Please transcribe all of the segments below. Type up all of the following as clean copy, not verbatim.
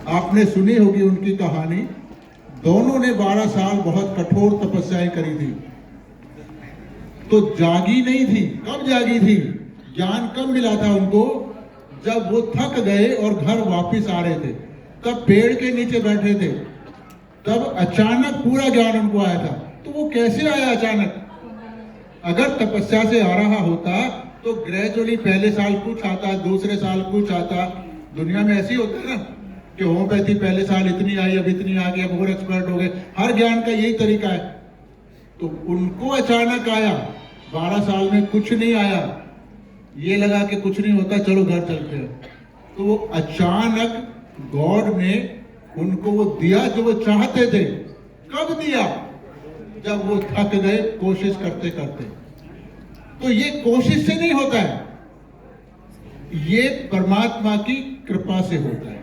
आपने सुनी होगी उनकी कहानी। दोनों ने 12 साल बहुत कठोर तपस्याएं करी थी, तो जागी नहीं थी। कब जागी थी? ज्ञान कब मिला था उनको? जब वो थक गए और घर वापस आ रहे थे, तब पेड़ के नीचे बैठे थे, तब अचानक पूरा ज्ञान उनको आया था। तो वो कैसे आया अचानक? अगर तपस्या से आ रहा होता तो ग्रेजुअली पहले साल कुछ आता, दूसरे साल कुछ आता। दुनिया में ऐसे ही होता है ना कि होम्योपैथी पहले साल इतनी आई, अब इतनी आ गई, अब और एक्सपर्ट हो गए। हर ज्ञान का यही तरीका है। तो उनको अचानक आया, 12 साल में कुछ नहीं आया। ये लगा कि कुछ नहीं होता, चलो घर चलते हैं। तो वो अचानक गॉड ने उनको वो दिया जो वो चाहते थे। कब दिया? जब वो थक गए कोशिश करते करते। तो ये कोशिश से नहीं होता है, ये परमात्मा की कृपा से होता है।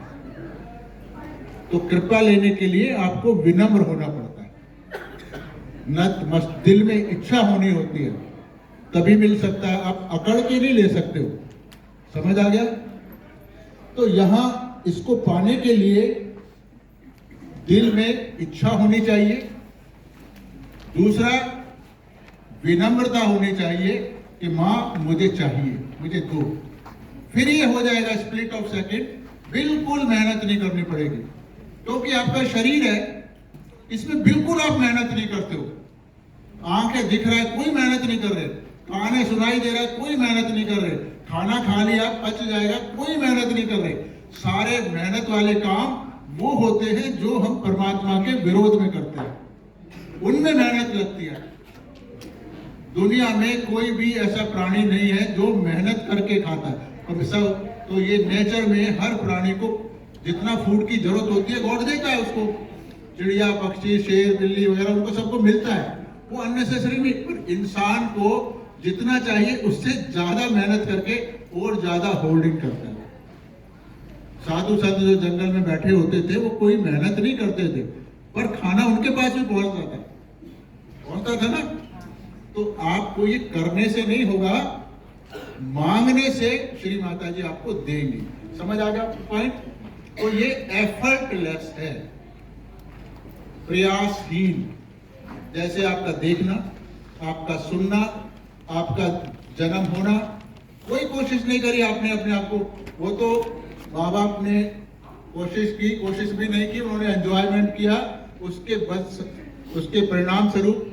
तो कृपा लेने के लिए आपको विनम्र होना पड़ता है, नतमस्तक, दिल में इच्छा होनी होती है, तभी मिल सकता है। आप अकड़ के नहीं ले सकते हो। समझ आ गया? तो यहां इसको पाने के लिए दिल में इच्छा होनी चाहिए। दूसरा, विनम्रता होनी चाहिए कि मां मुझे चाहिए, मुझे दो। फिर ये हो जाएगा स्प्लिट ऑफ सेकंड। बिल्कुल मेहनत नहीं करनी पड़ेगी, क्योंकि आपका शरीर है, इसमें बिल्कुल आप मेहनत नहीं करते हो। आंखें दिख रहा है, कोई मेहनत नहीं कर रहे। कानें सुनाई दे रहा है, कोई मेहनत नहीं कर रहे। खाना खा लिया, पच जाएगा, कोई मेहनत नहीं कर रहे। सारे मेहनत वाले काम वो होते हैं जो हम परमात्मा के विरोध में करते हैं, उनमें मेहनत लगती है। दुनिया में कोई भी ऐसा प्राणी नहीं है जो मेहनत करके खाता है। और सब तो ये नेचर में हर प्राणी को जितना फूड की जरूरत होती है गॉड देता है उसको। चिड़िया, पक्षी, शेर, बिल्ली वगैरह, उनको सबको मिलता है। वो अननेसेसरी नहीं, पर इंसान को जितना चाहिए उससे ज्यादा मेहनत करके और ज्यादा होल्डिंग करता है। साधु संत जो जंगल में बैठे होते थे वो कोई मेहनत नहीं करते थे, पर खाना उनके पास भी पहुंचता था ना। तो आपको ये करने से नहीं होगा, मांगने से श्री माता जी आपको देंगी। समझ आ गया पॉइंट? तो ये एफर्टलेस है, प्रयासहीन। जैसे आपका देखना, आपका सुनना, आपका जन्म होना, कोई कोशिश नहीं करी आपने अपने आप को। वो तो माँ बाप ने कोशिश की, कोशिश भी नहीं की, उन्होंने एंजॉयमेंट किया। उसके परिणाम स्वरूप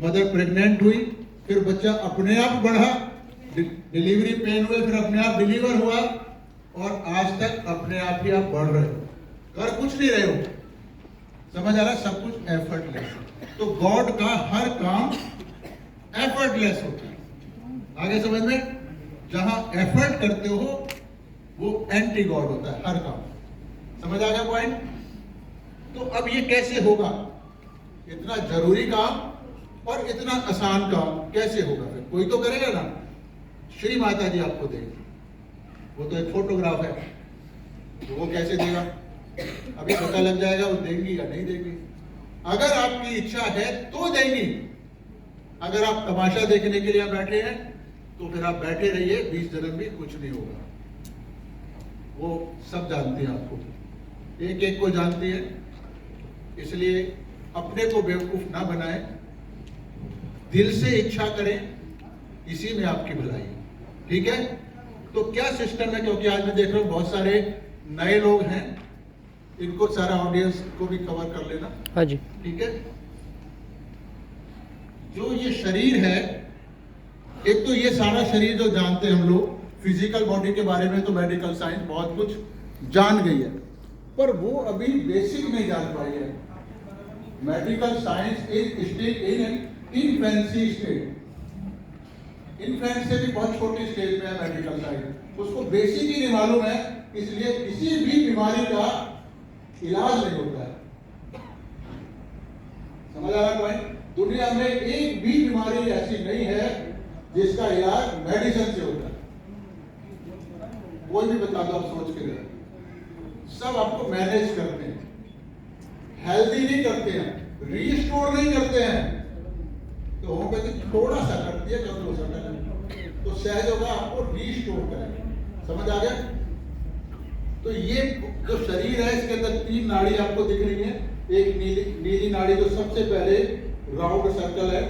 मदर प्रेग्नेंट हुई, फिर बच्चा अपने आप बढ़ा, डिलीवरी पेन हुए, फिर अपने आप डिलीवर हुआ, और आज तक अपने आप ही आप बढ़ रहे हो, कर कुछ नहीं रहे हो। समझ आ रहा? सब कुछ एफर्टलेस। तो गॉड का हर काम एफर्टलेस होता है। आगे समझ में? जहां एफर्ट करते हो वो एंटी गॉड होता है हर काम। समझ आ गया पॉइंट? तो अब ये कैसे होगा? इतना जरूरी काम और इतना आसान काम कैसे होगा? फिर कोई तो करेगा ना। श्री माता जी आपको देंगे। वो तो एक फोटोग्राफ है, तो वो कैसे देगा अभी पता लग जाएगा वो देंगी या नहीं देंगी। अगर आपकी इच्छा है तो देंगी। अगर आप तमाशा देखने के लिए बैठे हैं तो फिर आप बैठे रहिए, 20 जन्म भी कुछ नहीं होगा। वो सब जानती है आपको, एक एक को जानती है। इसलिए अपने को बेवकूफ ना बनाएं, दिल से इच्छा करें, इसी में आपकी भलाई है। ठीक है? तो क्या सिस्टम है? क्योंकि आज मैं देख रहा हूं बहुत सारे नए लोग हैं, इनको सारा ऑडियंस को भी कवर कर लेना। हाँ जी। ठीक है? जो ये शरीर है, एक तो ये सारा शरीर जो जानते हैं हम लोग, फिजिकल बॉडी के बारे में तो मेडिकल साइंस बहुत कुछ जान गई है, पर वो अभी बेसिक नहीं जान पाई है। Medical science is still in infancy state. Infant से भी बहुत छोटी स्टेज में है मेडिकल साइंस, उसको बेसिक ही नहीं मालूम है, इसलिए किसी भी बीमारी का इलाज नहीं होता है। समझ आ रहा है? दुनिया में एक भी बीमारी ऐसी नहीं है जिसका इलाज मेडिसिन से होता है। कोई भी बता दो, आप सोच के रहे, सब आपको मैनेज करते हैं, हेल्दी नहीं करते हैं, रीस्टोर नहीं करते हैं। तो होम्योपैथी थोड़ा सा करती है, कम हो सकता है, तो सहज होगा आपको रीस्टोर करेगा। समझ आ गया? तो ये जो शरीर है इसके अंदर 3 नाड़ी आपको दिख रही है। एक नीली नाड़ी जो सबसे पहले राउंड सर्कल है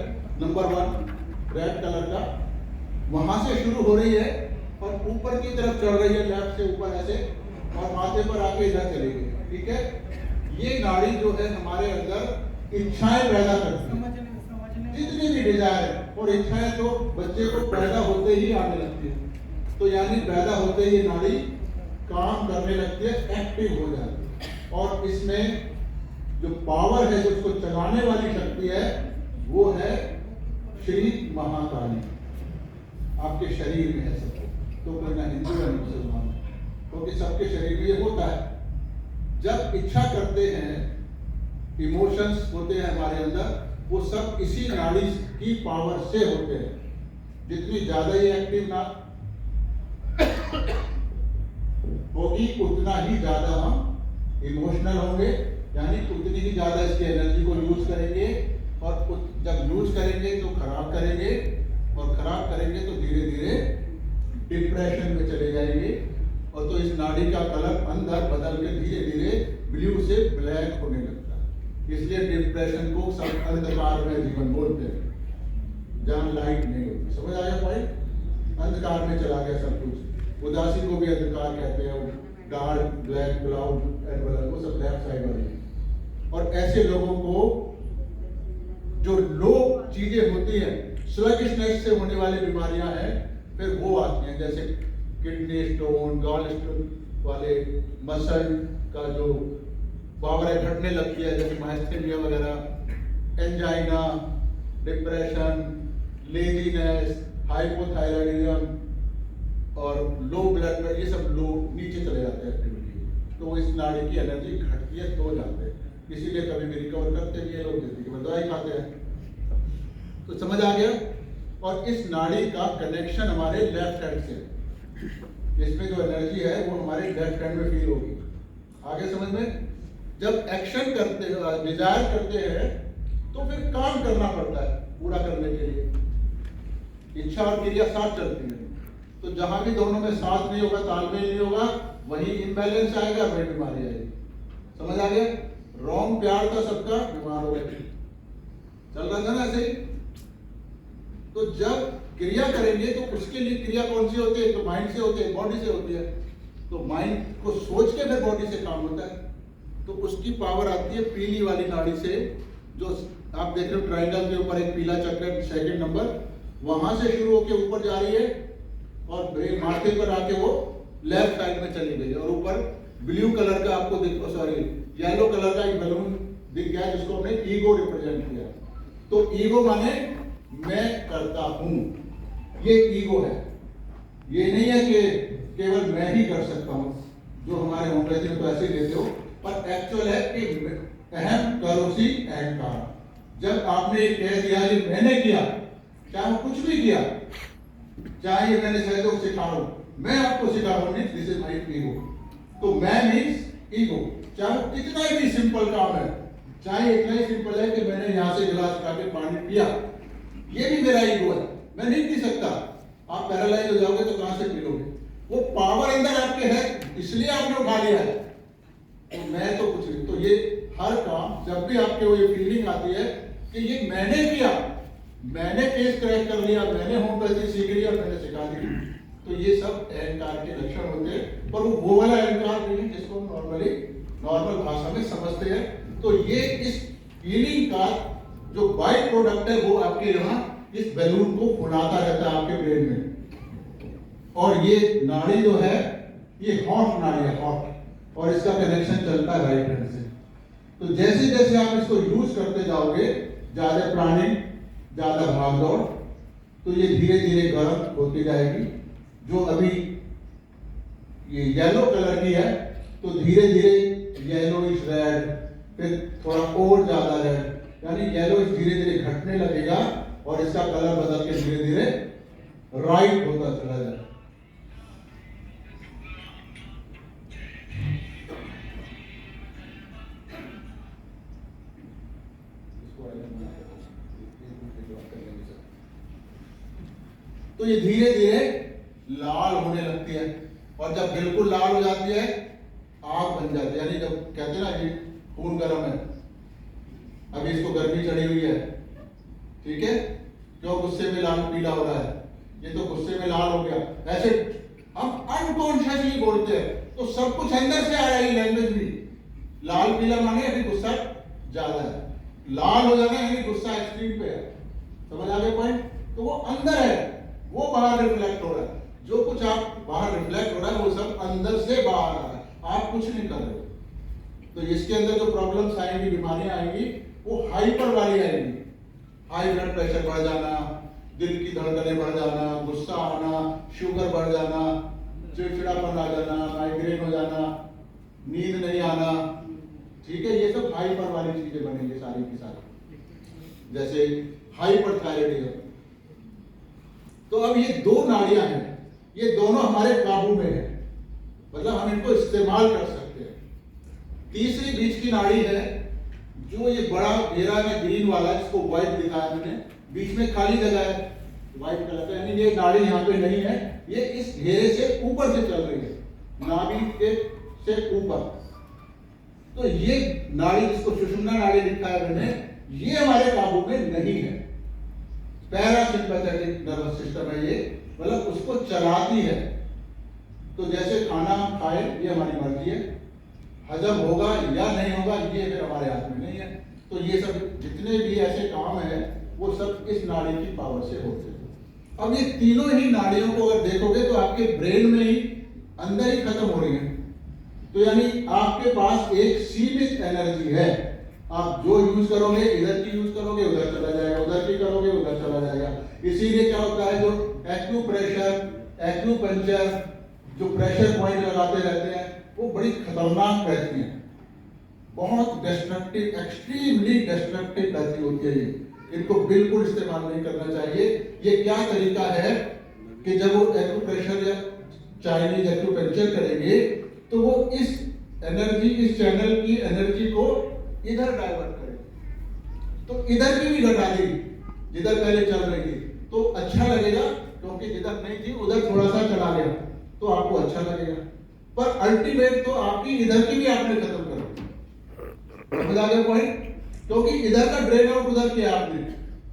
नंबर 1 रेड कलर का, वहां से शुरू हो रही है और ऊपर की तरफ चढ़ रही है, लेफ्ट से ऊपर ऐसे, और माथे पर आके इधर चली गई। ठीक है, ये नाड़ी जो है हमारे अंदर इच्छाएं पैदा करती है, जितनी भी डिजायर है, और इच्छाएं तो बच्चे को पैदा होते ही आने लगती है। तो यानी पैदा होते ही नाड़ी काम करने लगती है, एक्टिव हो जाती है, और इसमें जो पावर है, जो उसको चलाने वाली शक्ति है, वो है श्री महाकाली। आपके शरीर में है सब, तो कोई ना हिंदू या मुसलमान, क्योंकि सबके शरीर में ये होता है। जब इच्छा करते हैं, इमोशंस होते हैं हमारे अंदर, वो सब इसी नाड़ी की पावर से होते हैं। जितनी ज्यादा ये एक्टिव ना होगी, उतना ही ज्यादा हम इमोशनल होंगे, यानी उतनी ही ज्यादा इसकी एनर्जी को यूज करेंगे, और जब यूज करेंगे तो खराब करेंगे, और खराब करेंगे तो धीरे धीरे डिप्रेशन में चले जाएंगे। और तो इस नाड़ी का कलर अंदर बदल के धीरे धीरे ब्लू से ब्लैक होने लगता है। इसलिए डिप्रेशन को सब अंधकार में जीवन बोलते हैं, जहां लाइट नहीं होती। समझ आया पॉइंट? अंधकार में चला गया सब कुछ। उदासी को भी अंधकार कहते हैं, डार्क ब्लैक क्लाउड, वो सब लेफ्ट साइड वाले। और ऐसे लोगों को जो लो चीजें होती हैं, स्लगिशनेस से होने वाली बीमारियां हैं, फिर वो आती हैं, जैसे किडनी स्टोन, गॉल स्टोन वाले, मसल का जो पावर है घटने लगती है, जैसे माइस्थेनिया वगैरह, एंजाइना, डिप्रेशन, लेजीनेस, हाइपोथायराइडिज्म और लो ब्लड प्रेशर, ये सब लो नीचे चले जाते हैं एक्टिविटी। तो इस नाड़ी की एनर्जी घटती है तो जाते हैं, इसीलिए कभी भी रिकवर करते भी है लोग, जैसे कि दवाई खाते हैं। तो समझ आ गया? और इस नाड़ी का कनेक्शन हमारे लेफ्ट हैंड से, इसमें जो एनर्जी है वो हमारे लेफ्ट हैंड में फील होगी। आगे समझ में? जब एक्शन करते हैं, डिजायर करते हैं, तो फिर काम करना पड़ता है पूरा करने के लिए। इच्छा और क्रिया साथ चलती है, तो जहां भी दोनों में साथ नहीं होगा, तालमेल नहीं होगा, वही इम्बैलेंस आएगा, वही बीमारी आएगी। समझ आ गया? रॉन्ग प्यार था सबका, बीमार हो गए। चल रहा था ना ऐसे ही। तो जब क्रिया करेंगे तो उसके लिए क्रिया कौन सी होती है? तो माइंड से होती है, बॉडी से होती है। तो माइंड को सोच के फिर बॉडी से काम होता है। तो उसकी पावर आती है पीली वाली नाड़ी से, जो आप देख रहे हो ट्रायंगल के ऊपर एक पीला चक्र, सेकंड नंबर, वहां से शुरू होकर ऊपर जा रही है, और माथे पर आके वो लेफ्ट साइड में चली गई, और ऊपर ब्लू कलर का आपको येलो कलर का एक बैलून दिख गया, जिसको हमने ईगो रिप्रेजेंट किया। तो ईगो माने मैं करता हूं, ये ईगो है। ये नहीं है कि केवल मैं ही कर सकता हूं, जो हमारे होम्योपैथी में तो ऐसे ही देते हो, पर एक्चुअल है कि अहम करोसी अहंकार। जब आपने ये कह दिया कि मैंने किया, चाहे वो कुछ भी किया, चाहे ये मैंने सहयोग सिखा रहा हूं, मैं आपको सिखा रहा हूं, दिस इज माय ईगो। तो मैं मीन्स ईगो, चाहे कितना भी सिंपल काम है, चाहे इतना ही सिंपल है कि मैंने यहां से गिलास उठा के पानी पिया, ये भी मेरा ईगो है, मैं नहीं पी सकता। आप पैरालाइज हो जाओगे तो कहां से पी लोगे? वो पावर अंदर आपके है, इसलिए आपने उठा लिया है। तो मैं तो कुछ नहीं। तो ये हर काम, जब भी आपके वो ये फीलिंग आती है कि ये मैंने किया, मैंने केस क्रैक कर लिया, मैंने होम्योपैथी सीख लिया, मैंने सिखा दी, तो ये सब अहंकार के लक्षण होते हैं। पर वो वाला अहंकार नहीं है जिसको हम नॉर्मल भाषा में समझते हैं। तो ये इस फीलिंग का जो बाई प्रोडक्ट है, वो आपके यहाँ इस बैलून को फुलाता रहता है आपके ब्रेन में। और ये नाड़ी जो है, ये हॉट नाड़ी है, हॉट, और इसका कनेक्शन चलता है राइट हैंड से। तो जैसे जैसे आप इसको यूज करते जाओगे, ज्यादा प्लानिंग, ज्यादा भाग दौड़, तो ये धीरे धीरे गर्म होती जाएगी। जो अभी ये येलो कलर की है, तो धीरे धीरे येलोइश रेड, फिर थोड़ा और ज्यादा रेड, यानी येलोइश धीरे धीरे घटने लगेगा, और इसका कलर बदल के धीरे धीरे राइट होता चला जाएगा। तो ये धीरे धीरे लाल होने लगती है, और जब बिल्कुल लाल हो जाती है यानी जब कहते हैं ना कि खून गर्म है, अभी इसको गर्मी चढ़ी हुई है, ठीक है, क्यों गुस्से में लाल पीला हो रहा है, ये तो गुस्से में लाल हो गया, ऐसे हम अनकॉन्शियसली बोलते हैं, तो सब कुछ अंदर से आ रहा है। लैंग्वेज भी लाल पीला माने अभी गुस्सा ज्यादा है, लाल हो जाना यानी गुस्सा एक्सट्रीम पे है, समझ आ गया पॉइंट। तो वो अंदर है, वो बाहर रिफ्लेक्ट हो रहा है, जो कुछ आप बाहर रिफ्लेक्ट हो रहा है वो सब अंदर से बाहर आ रहा है, आप कुछ नहीं कर रहे। तो इसके अंदर जो प्रॉब्लम्स आएंगी, बीमारियां आएंगी, वो हाइपर वाली आएंगी, हाई ब्लड प्रेशर बढ़ जाना, दिल की धड़कनें बढ़ जाना, गुस्सा आना, शुगर बढ़ जाना, चिड़चिड़ापन आ जाना, माइग्रेन हो जाना, नींद नहीं आना, ठीक है, ये सब हाइपर वाली चीजें बनेंगे सारी की सारी, जैसे हाइपर थायराइडिज्म। तो अब ये दो नाड़ियां हैं, ये दोनों हमारे काबू में है, मतलब हम इनको इस्तेमाल कर सकते हैं। तीसरी बीच की नाड़ी है, जो ये बड़ा घेरा में ग्रीन वाला, जिसको व्हाइट दिखाया मैंने, बीच में खाली जगह है व्हाइट कलर का, यानी ये नाड़ी यहाँ पे नहीं है, ये इस घेरे से ऊपर से चल रही है, नाभि के से ऊपर। तो ये नाड़ी, जिसको सुषुम्ना नाड़ी दिखाया मैंने, ये हमारे काबू में नहीं है। पैरासिम्पैथेटिक नर्वस सिस्टम है ये, मतलब उसको चलाती है। तो जैसे खाना खाए, ये हमारी मर्जी है, हजम होगा या नहीं होगा ये फिर हमारे हाथ में नहीं है। तो ये सब जितने भी ऐसे काम है वो सब इस नाड़ी की पावर से होते हैं। अब ये तीनों ही नाड़ियों को अगर देखोगे तो आपके ब्रेन में ही अंदर ही खत्म हो रही है। तो यानी आपके पास एक सीमित एनर्जी है, आप जो यूज करोगे, इधर की यूज करोगे उधर चला जाएगा, उधर की करोगे उधर चला जाएगा। इसीलिए क्या होता है, जो एक्यूप्रेशर, एक्यूपंक्चर, जो प्रेशर पॉइंट लगाते रहते हैं, वो बड़ी खतरनाक रहती हैं, बहुत डिस्ट्रक्टिव, एक्सट्रीमली डिस्ट्रक्टिव रहती होती है ये, इनको बिल्कुल इस्तेमाल नहीं करना चाहिए। ये क्या तरीका है कि जब वो एक्यूप्रेशर या चाइनीज एक्यूपंक्चर करेंगे तो वो इस एनर्जी, इस चैनल की एनर्जी को इधर डाइवर्ट करेंगे, तो इधर की भी घटा देगी, जिधर पहले चल रही थी तो अच्छा लगेगा, क्योंकि जिधर नहीं थी उधर थोड़ा सा चला गया तो आपको अच्छा लगेगा, पर अल्टीमेट तो आपकी इधर की भी आपने खत्म कर दी। समझ आ गया पॉइंट? क्योंकि इधर का ड्रेन आउट उधर किया आपने,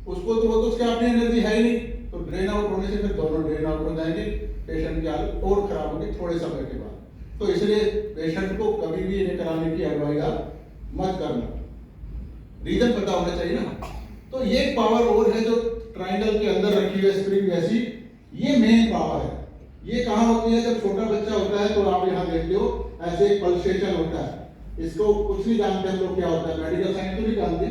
उसको तो वो तो उसके अपनी एनर्जी है ही नहीं, तो ड्रेन आउट होने से फिर दोनों ड्रेन आउट हो जाएंगे, पेशेंट की हालत और खराब होगी थोड़े समय के बाद। तो इसलिए पेशेंट को कभी भी इन्हें कराने की एडवाइस आप मत करना, रीजन पता होना चाहिए ना। तो ये पावर और है जो ट्रायंगल के अंदर रखी है स्प्रिंग जैसी, ये मेन पावर है। ये कहाँ होती है, जब छोटा बच्चा होता है तो आप यहाँ देखते हो ऐसे एक पल्सेशन होता है, इसको कुछ नहीं जानते हम लोग क्या होता है, मेडिकल साइंस तो नहीं जानते।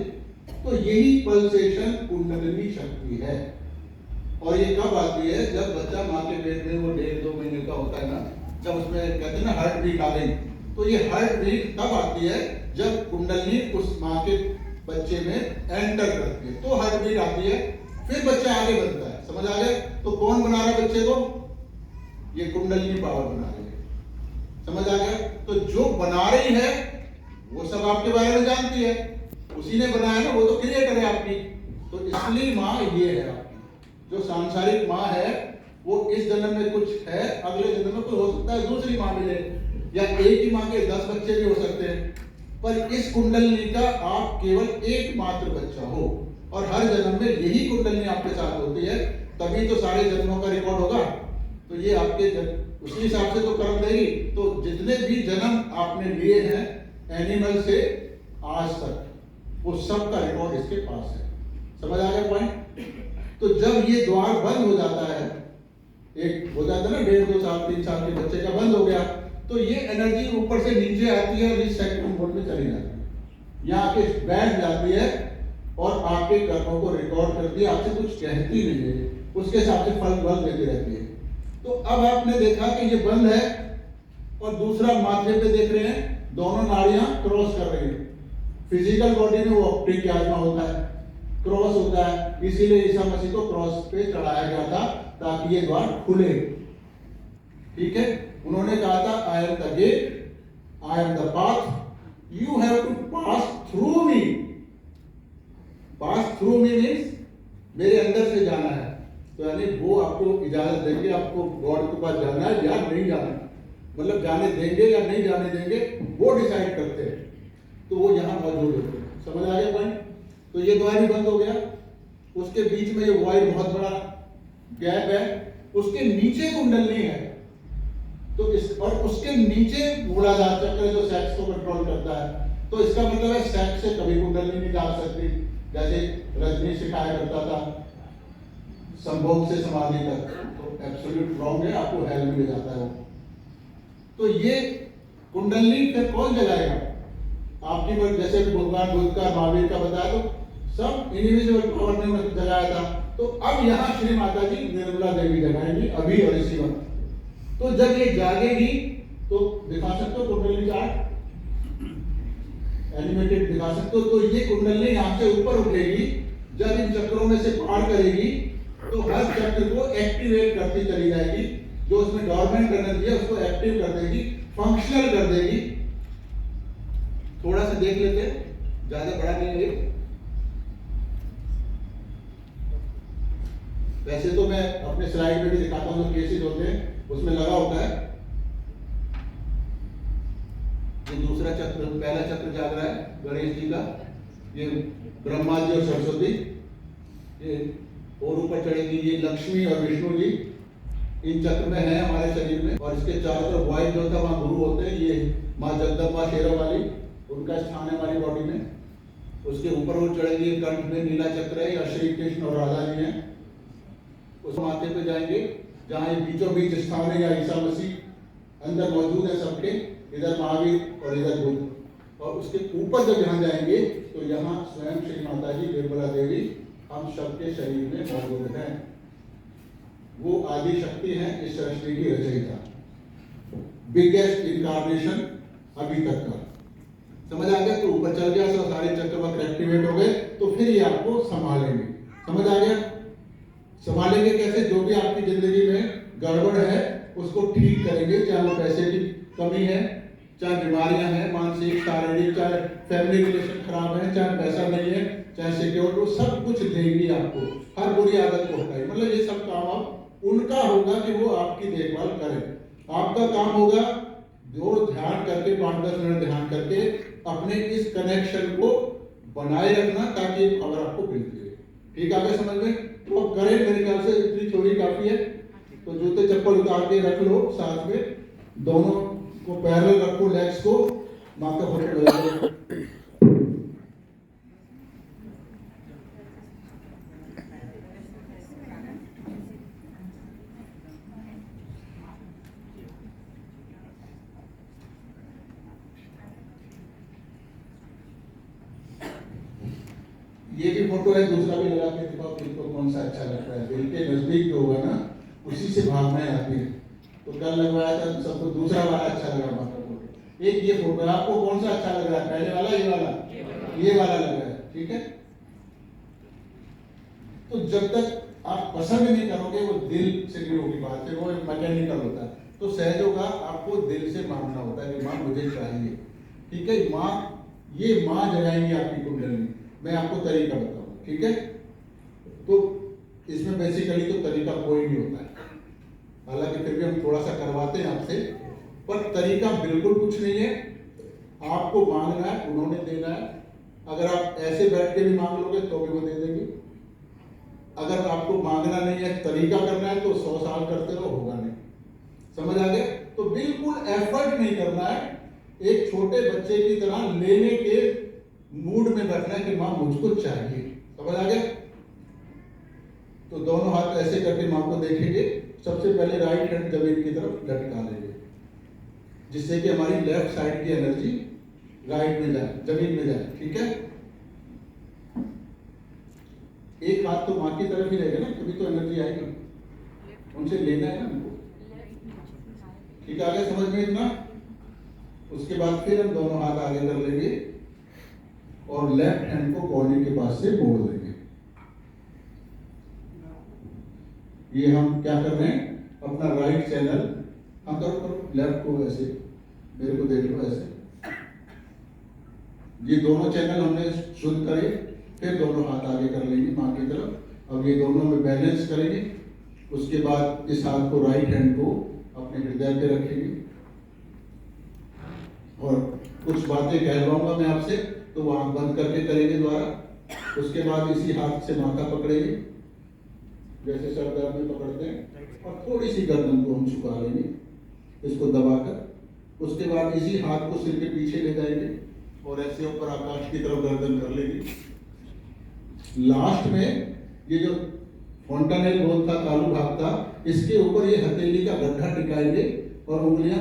तो यही पल्सेशन कुंडलिनी शक्ति है, और ये कब आती है, जब बच्चा माँ के पेट में वो 1.5-2 महीने का होता है ना, जब उसमें कहते हैं ना हार्ट बीट आ गई, तो ये हार्ट बीट तब आती है जब कुंडलिनी उस माँ के बच्चे में एंटर करती है, तो हार्ट बीट आती है, फिर बच्चा आगे बढ़ता है। समझ आ गया? तो कौन बना रहा है बच्चे को? ये कुंडलिनी पावर बना रही है। समझ आ गया? तो जो बना रही है वो सब आपके बारे में जानती है, उसी ने बनाया ना, वो तो क्रिएटर है आपकी। तो इसलिए माँ ये है आपकी, जो सांसारिक माँ है वो इस जन्म में कुछ है, अगले जन्म में कोई हो सकता है दूसरी माँ मिले, या एक ही माँ के 10 बच्चे भी हो सकते हैं, पर इस कुंडलिनी का आप केवल एकमात्र बच्चा हो, और हर जन्म में यही कुंडलिनी आपके साथ होती है, तभी तो सारे जन्मों का रिकॉर्ड होगा। तो ये आपके उसी हिसाब से तो कर्म देगी। तो जितने भी जन्म आपने लिए हैं एनिमल से आज तक, वो सब का रिकॉर्ड इसके पास है। समझ आ गया पॉइंट? तो जब ये द्वार बंद हो जाता है, एक हो जाता है ना 1.5-2 साल 3 साल के बच्चे का बंद हो गया, तो ये एनर्जी ऊपर से नीचे आती है और इस सेक्टम बोर्ड में चली जाती है, यहाँ आके बैठ जाती है और आपके कर्मों को रिकॉर्ड करती है, आपसे कुछ कहती नहीं है, उसके हिसाब से फल बल देती रहती है। तो अब आपने देखा कि ये बंद है, और दूसरा माथे पे देख रहे हैं दोनों नाड़ियां क्रॉस कर रही है। फिजिकल बॉडी में वो ऑप्टिक याजना होता है, क्रॉस होता है, इसीलिए ईसा मसीह को क्रॉस पे चढ़ाया गया था ताकि ये द्वार खुले। ठीक है, उन्होंने कहा था I am the gate, I am the path, you have to pass through me. Pass through me means मेरे अंदर से जाना है, तो यानी वो आपको इजाजत देंगे आपको गॉड के पास जाना है या नहीं जाना है। मतलब जाने देंगे या नहीं जाने देंगे वो डिसाइड करते हैं, तो वो यहाँ मौजूद होते हैं। समझ आ गया पॉइंट? तो ये द्वार ही बंद हो गया, उसके बीच में ये वॉइड बहुत बड़ा गैप है, उसके नीचे कुंडलनी है, तो इस और उसके नीचे मूलाधार चक्र जो सेक्स को कंट्रोल करता है, तो इसका मतलब है सेक्स से कभी कुंडलनी नहीं जा सकती। जैसे रजनी सिखाया करता था संभोग से समाधि तक, तो एब्सोल्यूट रॉन्ग है, आपको हेल में ले जाता है। तो ये कुंडलनी फिर कौन जगाएगा? आपकी बात जैसे भगवान बुद्ध का, महावीर का बताया, तो सब इंडिविजुअल पावर ने जगाया था। तो अब यहाँ श्री माता जी निर्मला देवी जगाएंगी अभी और इसी वक्त। तो जब ये जागेगी तो दिखा सकते हो कुंडलनी चार्ट, एनिमेटेड दिखा सकते हो। तो ये कुंडलनी यहाँ से ऊपर उठेगी, जब इन चक्रों में से पार करेगी तो हर चक्र को एक्टिवेट करती चली जाएगी, जो उसमें डोरमेंट एनर्जी है उसको एक्टिव कर देगी, फंक्शनल कर देगी। थोड़ा सा देख लेते हैं, ज्यादा बड़ा नहीं है। वैसे तो मैं अपने स्लाइड में भी दिखाता हूं, जो केसेस होते हैं उसमें लगा होता है। ये दूसरा चक्र, पहला चक्र जाग रहा है गणेश जी का, ये ब्रह्मा जी और सरस्वती, ये और ऊपर चढ़ेगी ये लक्ष्मी और विष्णु जी, इन चक्र में है हमारे शरीर में। और इसके चारों तरफ वाइट जो था वहां गुरु होते हैं, ये माँ जगदम्बा शेरा वाली, उनका स्थान है हमारी बॉडी में। उसके ऊपर वो चढ़ेगी, कंठ में नीला चक्र है, या श्री कृष्ण और राधा जी हैं। उस माथे पे जाएंगे जहाँ ये बीचों बीच स्थान है, या ईसा मसीह अंदर मौजूद है सबके, इधर महावीर और इधर बुद्ध। और उसके ऊपर जब यहाँ जाएंगे तो यहाँ स्वयं श्री माता जी निर्मला देवी हम सबके शरीर में मौजूद हैं। वो आदि शक्ति है इस सृष्टि की रचयिता, बिगेस्ट इनकार्नेशन अभी तक का। समझ आ गया? तो ऊपर चल गया, सब सारे चक्रवक्र एक्टिवेट हो गए, तो फिर ये आपको संभालेंगे। समझ आ गया? संभालेंगे कैसे? जो भी आपकी जिंदगी में गड़बड़ है उसको ठीक करेंगे, चाहे वो पैसे की कमी है, चाहे बीमारियां हैं मानसिक शारीरिक, चाहे फैमिली रिलेशन खराब है, चाहे पैसा नहीं है, चाहे सिक्योरिटी, वो सब कुछ देंगी आपको, हर बुरी आदत को हटाएगी। मतलब ये सब काम आप उनका होगा कि वो आपकी देखभाल करें। आपका काम होगा जो ध्यान करके 5-10 मिनट ध्यान करके अपने इस कनेक्शन को बनाए रखना, ताकि खबर आपको मिलती है। ठीक है समझ में? तो अब करें, मेरे ख्याल से इतनी थोड़ी काफी है। तो जूते चप्पल उतार के रख लो साथ में, दोनों को पैरेलल रखो, लेग्स को, माँ का फोटो लगा। ये भी फोटो है, दूसरा भी लगा के दिखाओ किसको कौन सा अच्छा लगता है। दिल के नजदीक जो होगा ना उसी से भावनाएं आती है। तो कल लगवाया था सबको दूसरा वाला अच्छा लगा माता को। एक ये फोटो, आपको कौन सा अच्छा लग रहा है? पहले वाला, ये वाला? ये वाला लग रहा है, ठीक है। तो जब तक आप पसंद नहीं करोगे, वो दिल से नहीं होगी बात है, वो मैकेनिकल होता है। तो सहज होगा, आपको दिल से मांगना होता है कि माँ मुझे चाहिए, ठीक है। माँ, ये माँ जगाएंगी आपकी कुंडली। मैं आपको तरीका बताऊँ, ठीक है। तो इसमें बेसिकली तो तरीका कोई नहीं होता है, हालांकि फिर भी हम थोड़ा सा करवाते हैं आपसे, पर तरीका बिल्कुल कुछ नहीं है। आपको मांगना है, उन्होंने देना है। अगर आप ऐसे बैठ के भी मांग लोगे तो भी वो दे देंगे। अगर आपको मांगना नहीं है, तरीका करना है, तो 100 साल करते रहो, होगा नहीं। समझ आ गया? तो बिल्कुल एफर्ट नहीं करना है, एक छोटे बच्चे की तरह लेने के मूड में बैठना है कि माँ मुझको चाहिए। समझ आ गया? तो दोनों हाथ ऐसे करके माँ को देखेंगे। सबसे पहले राइट हैंड जमीन की तरफ लटका लेंगे, जिससे कि हमारी लेफ्ट साइड की एनर्जी राइट में जाए, जमीन में जाए, ठीक है। एक हाथ तो माँ की तरफ ही रहेगा ना, तभी तो एनर्जी आएगी, उनसे लेना है ना हमको। ठीक है, आगे समझ में इतना। उसके बाद फिर हम दोनों हाथ आगे कर लेंगे और लेफ्ट हैंड को कोहनी के पास से मोड़ देंगे। ये हम क्या कर रहे हैं, अपना राइट चैनल हम करो, लेफ्ट को ऐसे, मेरे को देख लो ऐसे। ये दोनों चैनल हमने शुद्ध करे, फिर दोनों हाथ आगे कर लेंगे माँ की तरफ। अब ये दोनों में बैलेंस करेंगे। उसके बाद इस हाथ को, राइट हैंड को अपने हृदय पे रखेंगे और कुछ बातें कहलवाऊंगा मैं आपसे, तो वो आंख बंद करके करेंगे द्वारा। उसके बाद इसी हाथ से माथा पकड़ेंगे जैसे सर दर्द में पकड़ते हैं, और थोड़ी सी गर्दन को हम झुका लेंगे इसको दबाकर। उसके बाद इसी हाथ को सिर के पीछे ले जाएंगे और ऐसे ऊपर आकाश की तरफ गर्दन कर लेंगे। लास्ट में ये जो फॉन्टानेल बोल था, तालू भाग था, इसके ऊपर ये हथेली का गड्ढा टिकाएंगे और उंगलियां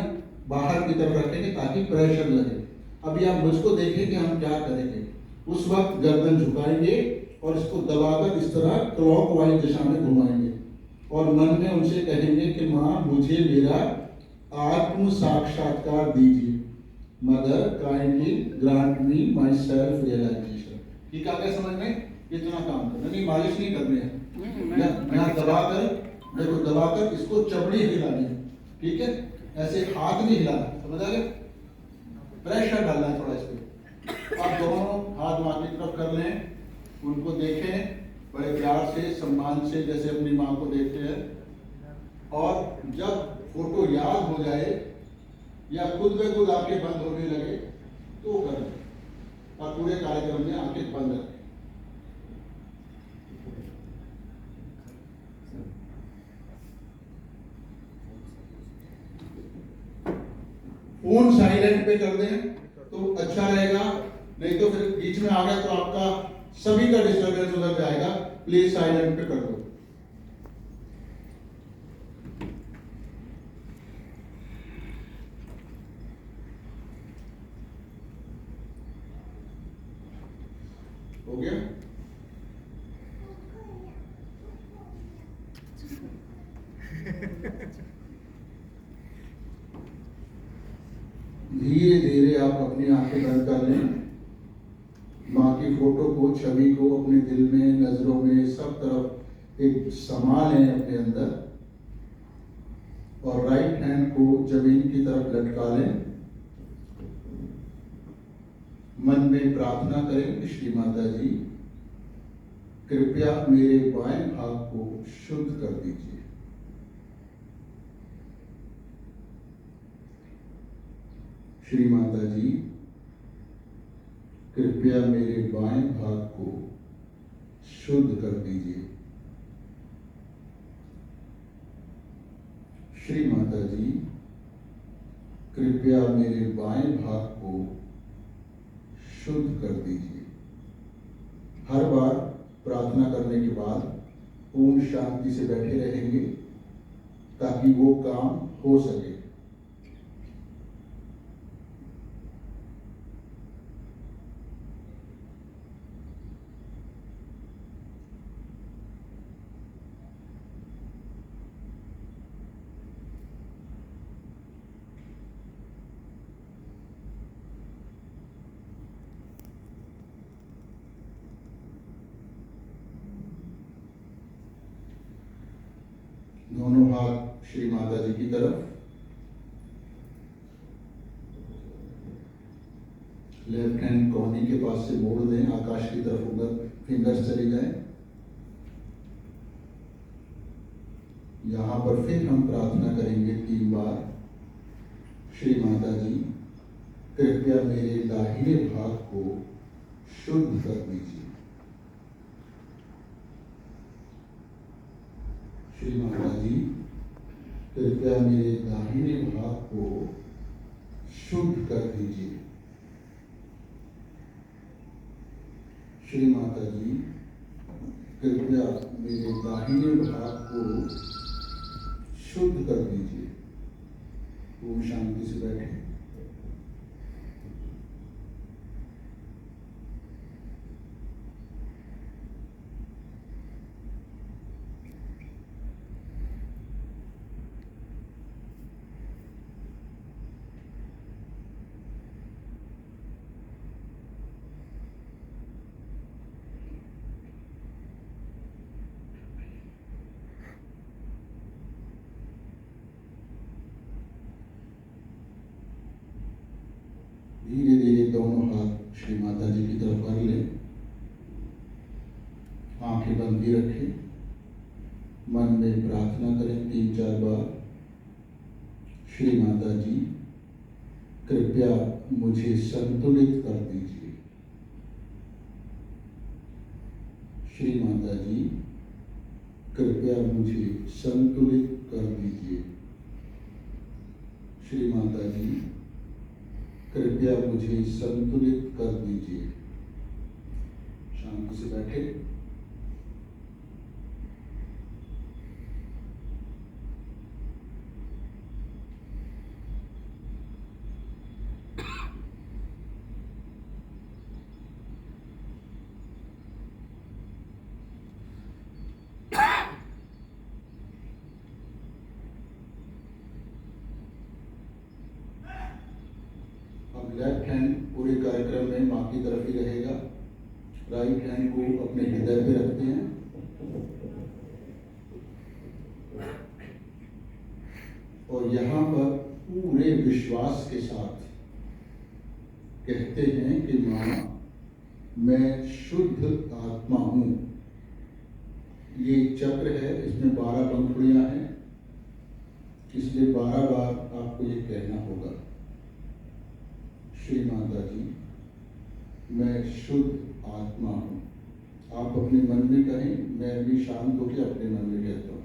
बाहर की तरफ रखेंगे ताकि प्रेशर लगे। अभी आप मुझको देखें कि हम क्या करेंगे। उस वक्त गर्दन झुकाएंगे और इसको दबाकर इस तरह क्लॉकवाइज दिशा में घुमाएंगे और मन में उनसे कहेंगे कि माँ मुझे मेरा आत्म साक्षात्कार दीजिए। Mother kindly grant me my self realisation. ये क्या क्या समझ में? इतना काम करना, नहीं मालिश नहीं करनी है, यहाँ दबाकर, देखो दबाकर इसको चमड़ी हिलानी है, ठीक है? ऐसे हाथ नहीं हिलाना, समझ आ गया? प्रेशर डालना है थोड़ा इस पे। आप दोनों हाथ माँ की तरफ कर लें, उनको देखें बड़े प्यार से, सम्मान से, जैसे अपनी माँ को देखते हैं। और जब फोटो याद हो जाए या खुद में खुद आंखें बंद होने लगे तो करें, और पूरे कार्यक्रम में आंखें बंद रखें। फोन साइलेंट पे कर दें तो अच्छा रहेगा, नहीं तो फिर बीच में आ गया तो आपका सभी का डिस्टर्बेंस उधर जाएगा। प्लीज साइलेंट पे कर दो। हो गया? धीरे धीरे आप अपनी आंखें बंद कर लें। माँ की फोटो को, छवि को अपने दिल में, नजरों में, सब तरफ एक समा लें अपने अंदर, और राइट हैंड को जमीन की तरफ लटका लें। मन में प्रार्थना करें, श्री माता जी कृपया मेरे बाएं भाग को शुद्ध कर दीजिए। श्री माता जी कृपया मेरे बाएं भाग को शुद्ध कर दीजिए। श्री माता जी कृपया मेरे बाएं भाग को शुद्ध कर दीजिए। हर बार प्रार्थना करने के बाद पूर्ण शांति से बैठे रहेंगे ताकि वो काम हो सके। दोनों हाथ श्री माता जी की तरफ, लेफ्ट हैंड कोहनी के पास से मोड़ दें, आकाश की तरफ उधर फिंगर्स चले जाएं। यहां पर फिर हम प्रार्थना करेंगे 3 बार। श्री माता जी कृपया मेरे दाहिने भाग को शुद्ध कर दीजिए। श्री माता जी कृपया मेरे दाहिने भाग को शुद्ध कर दीजिए। श्री माता जी कृपया मेरे दाहिने भाग को शुद्ध कर दीजिए। ओम शांति से बैठे। धीरे धीरे दोनों हाथ श्री माता जी की तरफ कर लें। आंखें बंद भी रखें। मन में प्रार्थना करें 3-4 बार। श्री माता जी कृपया मुझे संतुलित कर दीजिए। श्री माता जी, कृपया मुझे संतुलित कर दीजिए। श्री माता जी, कृपया मुझे संतुलित कर दीजिए। शांति से बैठे। अब लेफ्ट हैंड पूरे कार्यक्रम में मां की तरफ ही रहेगा। राइट हैंड को अपने हृदय पे रखते हैं और यहाँ पर पूरे विश्वास के साथ कहते हैं कि मां, मैं शुद्ध आत्मा हूं। ये चक्र है, इसमें 12 पंखुड़ियां हैं, इसलिए 12 बार आपको ये कहना होगा। श्री माता जी, मैं शुद्ध आत्मा हूं। आप अपने मन में कहें, मैं भी शांत होकर अपने मन में कहता हूं।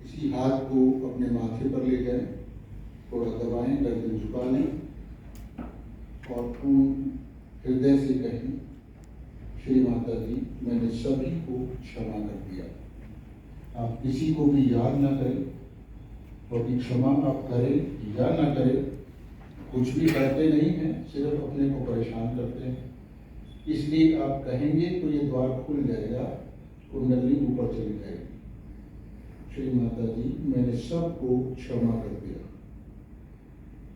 इसी हाथ को अपने माथे पर ले जाएं, थोड़ा दबाएं, गर्दन झुका लें और पूर्ण हृदय से कहें, श्री माता जी, मैंने सभी को क्षमा कर दिया। आप किसी को भी याद ना करें, और क्षमा आप करें या ना करें, कुछ भी करते नहीं हैं, सिर्फ अपने को परेशान करते हैं। इसलिए आप कहेंगे तो ये द्वार खुल जाएगा, कुंडली ऊपर चली जाएगी। श्री माता जी, मैंने सबको क्षमा कर दिया,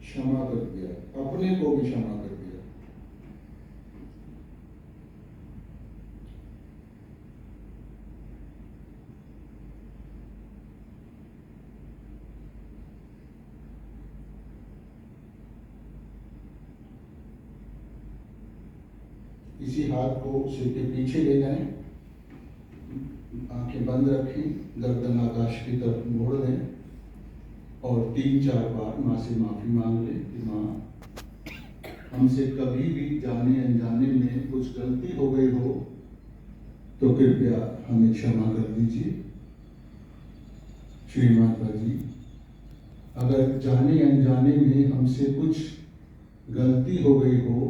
क्षमा कर दिया, अपने को भी क्षमा कर दिया। इसी हाथ को सिर के पीछे ले जाएं, आंखें बंद रखें, गर्दन आकाश की तरफ मोड़ दें और 3-4 बार माँ से माफी मांग लें कि माँ, हमसे कभी भी जाने अनजाने में कुछ गलती हो गई हो तो कृपया हमें क्षमा कर दीजिए। श्री माता जी, अगर जाने अनजाने में हमसे कुछ गलती हो गई हो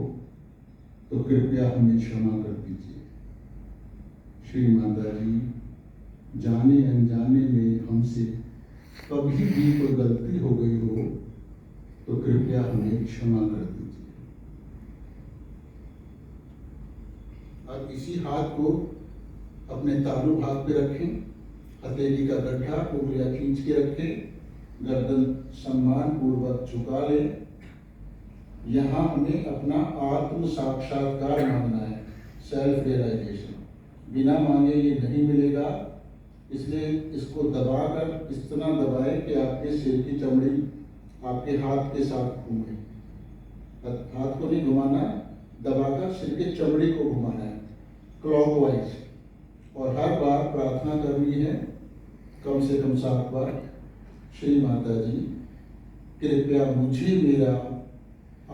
तो कृपया हमें क्षमा कर दीजिए। श्री माता जी, जाने अनजाने में हमसे कभी भी कोई गलती हो गई हो तो कृपया हमें क्षमा कर दीजिए। अब इसी हाथ को अपने तालू भाग पे रखें, हथेली का गड्ढा उंगलियां खींच के रखें, गर्दन सम्मान पूर्वक झुका लें। यहाँ हमें अपना आत्म साक्षात्कार मांगना है, सेल्फ रियलाइजेशन। बिना मांगे ये नहीं मिलेगा, इसलिए इसको दबाकर इस तरह दबाएं कि आपके सिर की चमड़ी आपके हाथ के साथ घूमे। हाथ को नहीं घुमाना, दबाकर सिर की चमड़ी को घुमाना है क्लॉकवाइज। और हर बार प्रार्थना करनी है कम से कम 7 बार। श्री माता जी, कृपया मुझे मेरा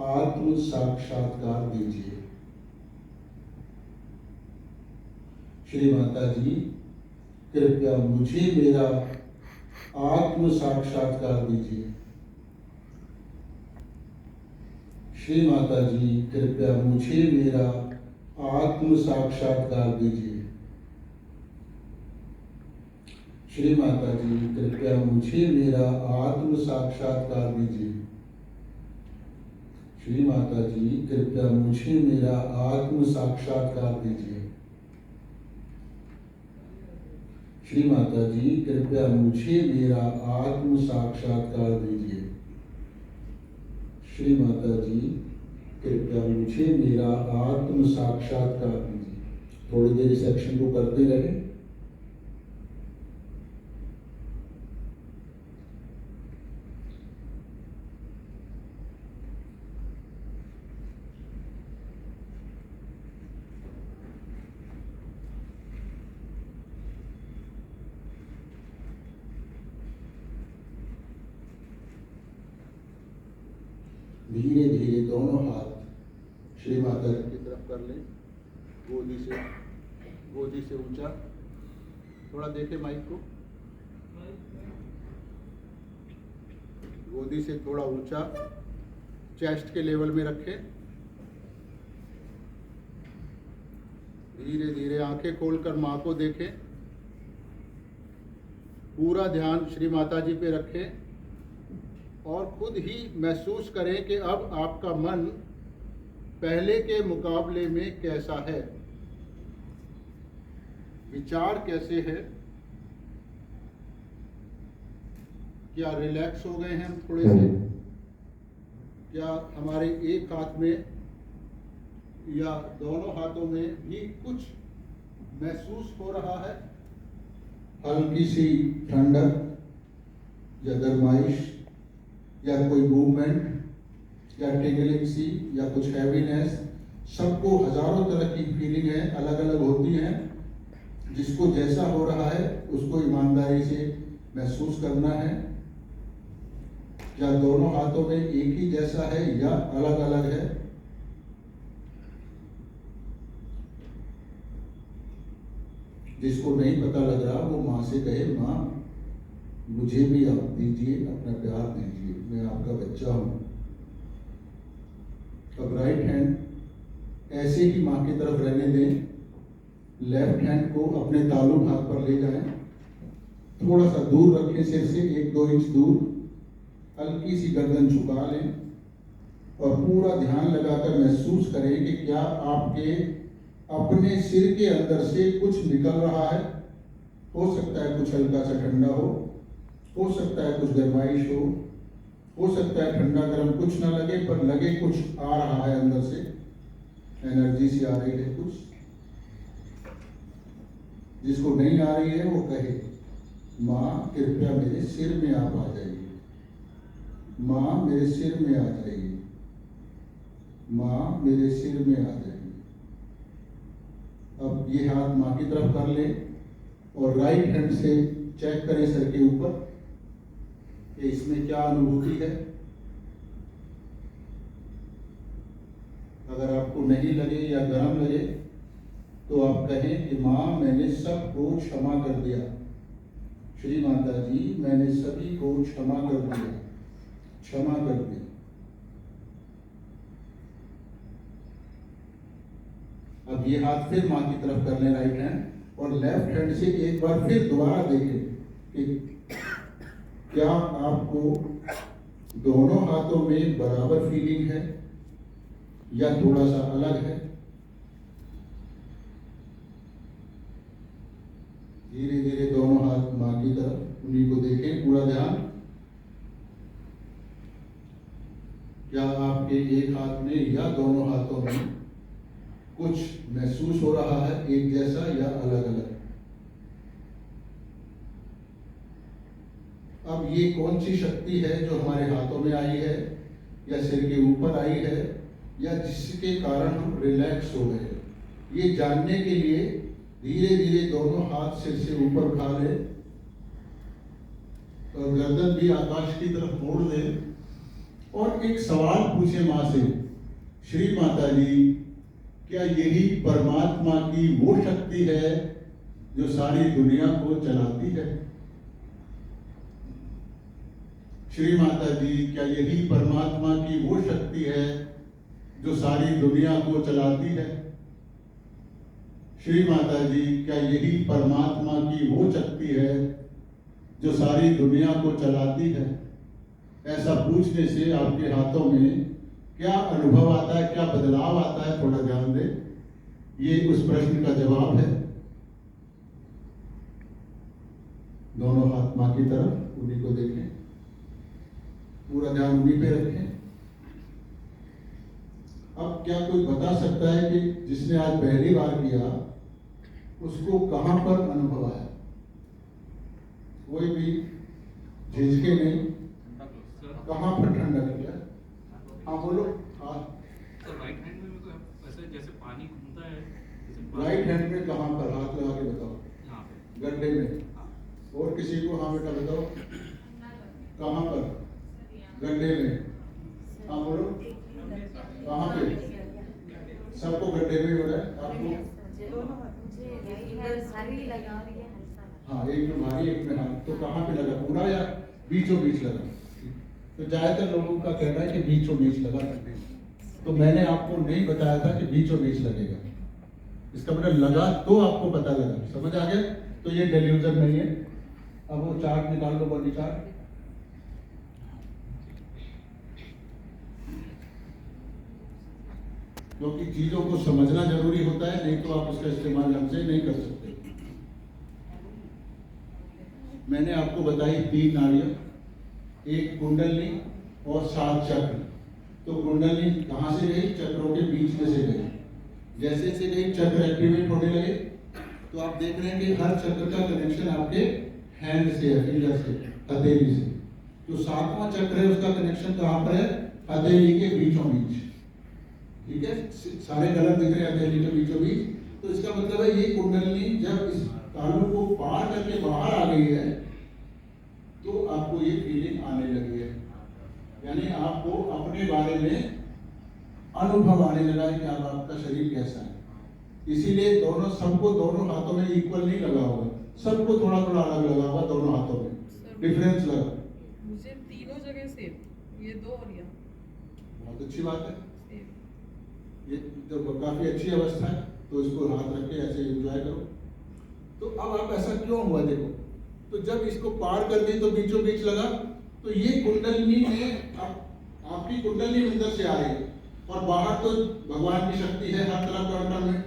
आत्म साक्षात्कार दीजिए। श्री माता जी, कृपया मुझे मेरा आत्म साक्षात्कार दीजिए। श्री माता जी, कृपया मुझे मेरा आत्म साक्षात्कार दीजिए। श्री माता जी कृपया मुझे मेरा आत्म साक्षात्कार दीजिए। श्री माता जी कृपया मुझे मेरा आत्म साक्षात्कार दीजिए। श्री माता जी कृपया मुझे मेरा आत्म साक्षात्कार दीजिए। श्री माता जी कृपया मुझे मेरा आत्म साक्षात्कार दीजिए। थोड़ी देर इस एक्शन को करते रहे। धीरे धीरे दोनों हाथ श्री माता जी की तरफ कर लें। गोदी से ऊंचा, थोड़ा देखें माइक को। गोदी से थोड़ा ऊंचा, चेस्ट के लेवल में रखें। धीरे धीरे आंखें खोलकर मां को देखें। पूरा ध्यान श्री माता जी पे रखें और खुद ही महसूस करें कि अब आपका मन पहले के मुकाबले में कैसा है, विचार कैसे है, क्या रिलैक्स हो गए हैं हम थोड़े से, क्या हमारे एक हाथ में या दोनों हाथों में भी कुछ महसूस हो रहा है, हल्की सी ठंडक या गर्माइश या कोई मूवमेंट या टिंगलिंग सी या कुछ हैवीनेस। सबको हजारों तरह की फीलिंग है, अलग अलग होती हैं। जिसको जैसा हो रहा है उसको ईमानदारी से महसूस करना है। या दोनों हाथों में एक ही जैसा है या अलग अलग है। जिसको नहीं पता लग रहा वो माँ से कहे, माँ मुझे भी आप दीजिए, अपना प्यार दीजिए, मैं आपका बच्चा हूं। अब राइट हैंड ऐसे ही माँ की तरफ रहने दें। लेफ्ट हैंड को अपने तालू भाग पर ले जाएं। थोड़ा सा दूर रखें, सिर से 1-2 इंच दूर। हल्की सी गर्दन झुका लें और पूरा ध्यान लगाकर महसूस करें कि क्या आपके अपने सिर के अंदर से कुछ निकल रहा है। हो सकता है कुछ हल्का सा ठंडा हो सकता है कुछ गर्माइश हो सकता है ठंडा गर्म कुछ ना लगे, पर लगे कुछ आ रहा है अंदर से, एनर्जी सी आ रही है कुछ। जिसको नहीं आ रही है वो कहे, माँ कृपया मेरे सिर में आप आ जाइए, माँ मेरे सिर में आ जाइए, माँ मेरे सिर में आ जाइए। अब ये हाथ माँ की तरफ कर ले और राइट हैंड से चेक करें सर के ऊपर कि इसमें क्या अनुभूति है। अगर आपको नहीं लगे या गर्म लगे तो आप कहें कि माँ मैंने सबको क्षमा कर दिया। श्री माता जी मैंने सभी को क्षमा कर दिया, क्षमा कर दिया। अब ये हाथ फिर माँ की तरफ कर लें राइट हैंड, और लेफ्ट हैंड से एक बार फिर दोबारा देखें कि क्या आपको दोनों हाथों में बराबर फीलिंग है या थोड़ा सा अलग है। धीरे धीरे दोनों हाथ माँ की तरफ, उन्हीं को देखें, पूरा ध्यान। क्या आपके एक हाथ में या दोनों हाथों में कुछ महसूस हो रहा है, एक जैसा या अलग अलग। अब ये कौन सी शक्ति है जो हमारे हाथों में आई है या सिर के ऊपर आई है या जिसके कारण हम रिलैक्स हो गए, ये जानने के लिए धीरे धीरे दोनों हाथ सिर से ऊपर उठा ले और गर्दन भी आकाश की तरफ मोड़ दे और एक सवाल पूछे माँ से, श्री माता जी क्या यही परमात्मा की वो शक्ति है जो सारी दुनिया को चलाती है। श्री माता जी क्या यही परमात्मा की वो शक्ति है जो सारी दुनिया को चलाती है। श्री माता जी, क्या यही परमात्मा की वो शक्ति है जो सारी दुनिया को चलाती है? ऐसा पूछने से आपके हाथों में क्या अनुभव आता है, क्या बदलाव आता है, थोड़ा ध्यान दें। ये उस प्रश्न का जवाब है। दोनों हाथ मां की तरफ, उन्हीं को देखें, पूरा ध्यान उन्हीं पे रखें। अब क्या कोई बता सकता है कि जिसने आज पहली बार किया उसको कहां पर अनुभव आया? कोई भी झिझके नहीं, कहां पर ठंडक किया? हाँ बोलो। हाँ, राइट हैंड में तो ऐसे जैसे पानी घूमता है, राइट हैंड में कहां पर? हाथ लगा के बताओ। यहाँ पे गड्ढे में। और किसी को? हाँ बेटा बताओ, कहां पर? गड्ढे में। हाँ बोलो, कहां पे? सबको गड्ढे में हो रहा है, आपको? हाँ, एक में भारी, एक में हाथ। तो कहाँ पे लगा? पूरा या बीचों बीच लगा? तो ज्यादातर लोगों का कहना है कि बीचों बीच लगा। तो मैंने आपको नहीं बताया था कि बीचों बीच लगेगा। इसका मतलब लगा तो आपको पता लगा। समझ आ गया? तो ये डेल्यूजन नहीं है। अब वो चार्ट निकाल लो, बॉडी चार्ट। क्योंकि चीजों को समझना जरूरी होता है, नहीं तो आप उसका इस्तेमाल ढंग से नहीं कर सकते। मैंने आपको बताई 3 नाड़ियां, एक कुंडलनी और 7 चक्र। तो कुंडलनी कहां से गई? चक्रों के बीच में से गई। जैसे से गई चक्र एक्टिवेट होने लगे, तो आप देख रहे हैं कि हर चक्र का कनेक्शन आपके हैंड से है, फिंगर से, हथेली से। जो 7वां चक्र है उसका कनेक्शन कहां पर है? हथेली के बीचों बीच। ठीक है, सारे गलत दिख रहे हैं हथेली के बीचों बीच। तो इसका मतलब है ये कुंडलनी जब इस तालु को पार करके बाहर आ गई है तो आपको ये फीलिंग आने लगी है, यानी आपको अपने बारे में अनुभव आने लगा है कि अब आपका शरीर कैसा है। इसीलिए दोनों, सबको दोनों हाथों में इक्वल नहीं लगा होगा, सबको थोड़ा थोड़ा अलग लगा होगा, दोनों हाथों में डिफरेंस लगा। मुझे तीनों जगह सेम, ये 2 और ये। बहुत अच्छी बात है, ये तो काफी अच्छी अवस्था है। तो इसको हाथ रख के ऐसे एंजॉय करो। तो अब आप ऐसा क्यों हुआ? देखो, तो जब इसको पार कर दी तो बीचों बीच लगा। तो ये कुंडलनी में आपकी कुंडलनी अंदर से आ रही है और बाहर तो भगवान की शक्ति है हर तरफ कण में।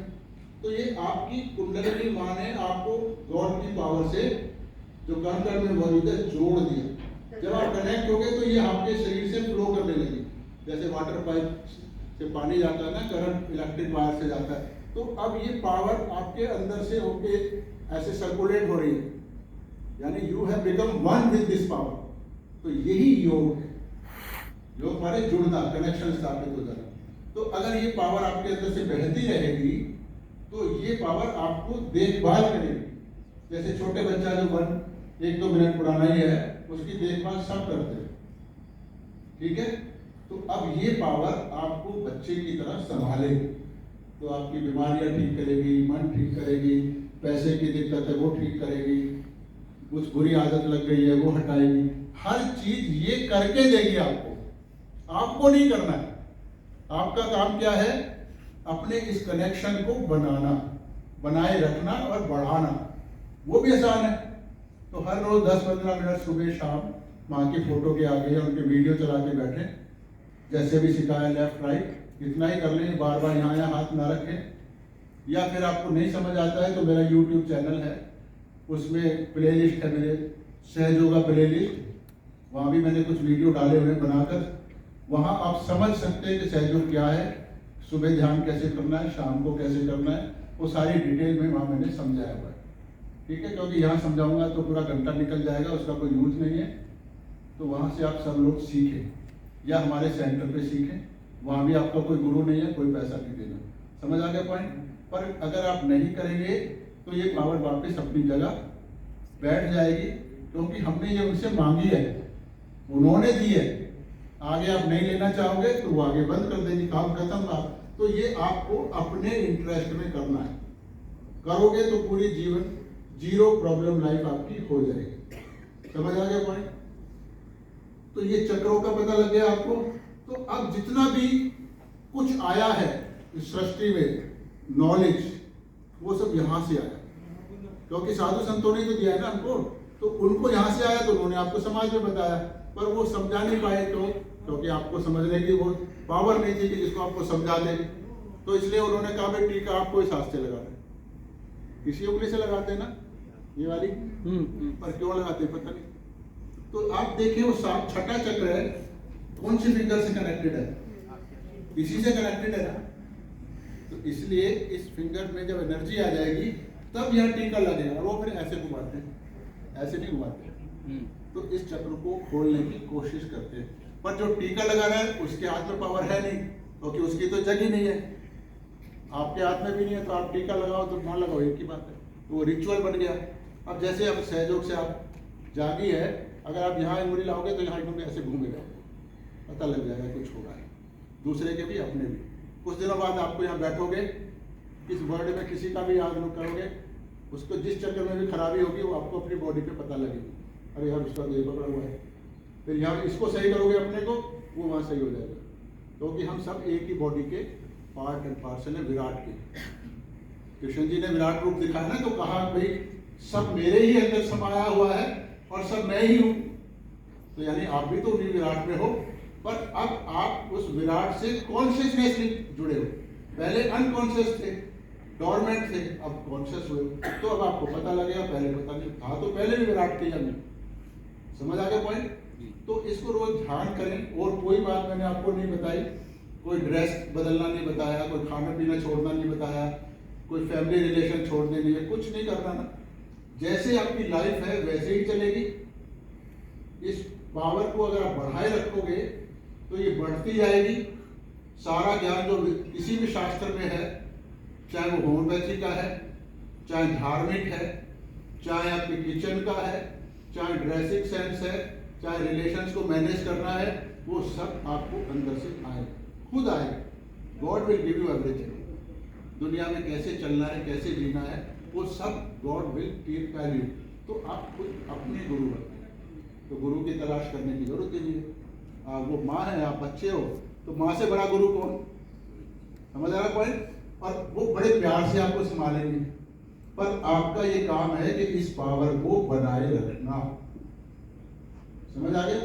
तो ये आपकी कुंडलनी मां ने आपको गॉड की पावर से जो कण में मौजूद है जोड़ दिया। जब आप कनेक्ट हो गए तो ये आपके शरीर से फ्लो करने लगी, जैसे वाटर पाइप से पानी जाता है ना, करंट इलेक्ट्रिक वायर से जाता है। तो अब ये पावर आपके अंदर से होके ऐसे सर्कुलेट हो रही है, यानी you have become one with this power. तो यही योग है। योग माने जुड़ना, कनेक्शन स्थापित हो जाना। तो अगर ये पावर आपके अंदर से बहती रहेगी तो ये पावर आपको देखभाल करेगी। जैसे छोटे बच्चा जो 1-2 मिनट पुराना ही है, उसकी देखभाल सब करते हैं। ठीक है, तो अब ये पावर आपको बच्चे की तरह संभालेगी। तो आपकी बीमारियां ठीक करेगी, मन ठीक करेगी, पैसे की दिक्कत है वो ठीक करेगी, कुछ बुरी आदत लग गई है वो हटाएगी। हर चीज ये करके देगी आपको, आपको नहीं करना है। आपका काम क्या है? अपने इस कनेक्शन को बनाना, बनाए रखना और बढ़ाना। वो भी आसान है। तो हर रोज 10-15 मिनट सुबह शाम माँ की फोटो के आगे या उनके वीडियो चला के बैठे, जैसे भी सिखाया लेफ्ट राइट, इतना ही कर लें, बार बार यहाँ हाथ ना रखें। या फिर आपको नहीं समझ आता है तो मेरा YouTube चैनल है, उसमें प्लेलिस्ट है मेरे, सहयोगा प्लेलिस्ट, वहाँ भी मैंने कुछ वीडियो डाले हुए बनाकर। वहाँ आप समझ सकते हैं कि सहयोग क्या है, सुबह ध्यान कैसे करना है, शाम को कैसे करना है, वो सारी डिटेल में वहाँ मैंने समझाया हुआ है। ठीक है, क्योंकि यहाँ समझाऊंगा तो पूरा घंटा निकल जाएगा, उसका कोई यूज नहीं है। तो वहाँ से आप सब लोग सीखें या हमारे सेंटर पे सीखें। वहाँ भी आपका कोई गुरु नहीं है, कोई पैसा नहीं देना। समझ आ गया पॉइंट? पर अगर आप नहीं करेंगे तो ये पावर वापस अपनी जगह बैठ जाएगी, क्योंकि हमने ये उनसे मांगी है, उन्होंने दी है। आगे आप नहीं लेना चाहोगे तो वो आगे बंद कर देंगे, काम खत्म बात। तो ये आपको अपने इंटरेस्ट में करना है। करोगे तो पूरी जीवन 0 प्रॉब्लम लाइफ आपकी हो जाएगी। समझ आ गया पॉइंट? तो ये चक्रों का पता लग गया आपको। तो अब जितना भी कुछ आया है इस सृष्टि में, नॉलेज, वो सब यहाँ से आया, क्योंकि साधु संतों ने तो दिया है ना हमको, तो उनको यहाँ से आया तो उन्होंने आपको समाज में बताया, पर वो समझा नहीं पाए क्योंकि आपको समझने की वो पावर नहीं थी कि जिसको आपको समझा दे, तो इसलिए उन्होंने कहा भाई टीका आपको इस हाथ से लगा दें, इसी उंगली से लगाते हैं ना ये वाली, पर क्यों लगाते हैं पता नहीं। तो आप देखिए वो छठा चक्र है, कौन सी फिंगर से कनेक्टेड है, इसी से कनेक्टेड है ना, तो इसलिए इस फिंगर में जब एनर्जी आ जाएगी तब यह टीका लगेगा, और वो फिर ऐसे घुमाते हैं, ऐसे नहीं घुमाते। तो इस चक्र को खोलने की कोशिश करते हैं, पर जो टीका लगा रहा है उसके हाथ में पावर है नहीं, क्योंकि उसकी तो जग ही नहीं है, आपके हाथ में भी नहीं है, तो आप टीका लगाओ तो ना लगाओ एक ही बात है, तो वो रिचुअल बन गया। अब जैसे अब सहयोग से आप जागी है, अगर आप यहाँ उंगली लाओगे तो यहाँ उंगली ऐसे घूमेगा, पता लग जाएगा कुछ होगा, दूसरे के भी अपने भी। कुछ दिनों बाद आपको यहाँ बैठोगे, इस वर्ड में किसी का भी याद करोगे, उसको जिस चक्कर में भी खराबी होगी वो आपको अपनी बॉडी पे पता लगेगी, अरे यार उसका ये पकड़ा हुआ है, फिर यहाँ इसको सही करोगे अपने को, वो वहाँ सही हो जाएगा, क्योंकि हम सब एक ही बॉडी के पार्ट एंड पार्सल है विराट के। कृष्ण जी ने विराट रूप दिखाया ना, तो कहा भाई सब मेरे ही अंदर समाया हुआ है और सब मैं ही हूँ, तो यानी आप भी तो उन्हीं विराट में हो, पर अब आप उस विराट से कॉन्शियसनेसली जुड़े हो, पहले अनकॉन्शियस थे, डोरमेंट थे, अब कॉन्शियस हुए, तो अब आपको पता लगेगा, पहले पता नहीं था, तो पहले भी विराट थे या नहीं, समझ आ गया पॉइंट। तो इसको रोज ध्यान करें, और कोई बात मैंने आपको नहीं बताई, कोई ड्रेस बदलना नहीं बताया, कोई खाना पीना छोड़ना नहीं बताया, कोई फैमिली रिलेशन छोड़ने नहीं है, कुछ नहीं करना ना, जैसे आपकी लाइफ है वैसे ही चलेगी। इस पावर को अगर आप बढ़ाए रखोगे तो ये बढ़ती जाएगी। सारा ज्ञान जो किसी भी शास्त्र में है, चाहे वो होम्योपैथी का है, चाहे धार्मिक है, चाहे आपके किचन का है, चाहे ड्रेसिंग सेंस है, चाहे रिलेशंस को मैनेज करना है, वो सब आपको अंदर से आए, खुद आए। God will give you everything. दुनिया में कैसे चलना है, कैसे जीना है, वो सब गॉड विल टेल यू। तो आप खुद अपने गुरु बनते हैं, तो गुरु की तलाश करने की जरूरत ही नहीं है। वो माँ है, आप बच्चे हो, तो माँ से बड़ा गुरु कौन, समझ आ रहा पॉइंट। और वो बड़े प्यार से आपको संभालेंगे, पर आपका ये काम है कि इस पावर को बनाए रखना, समझ आ गया।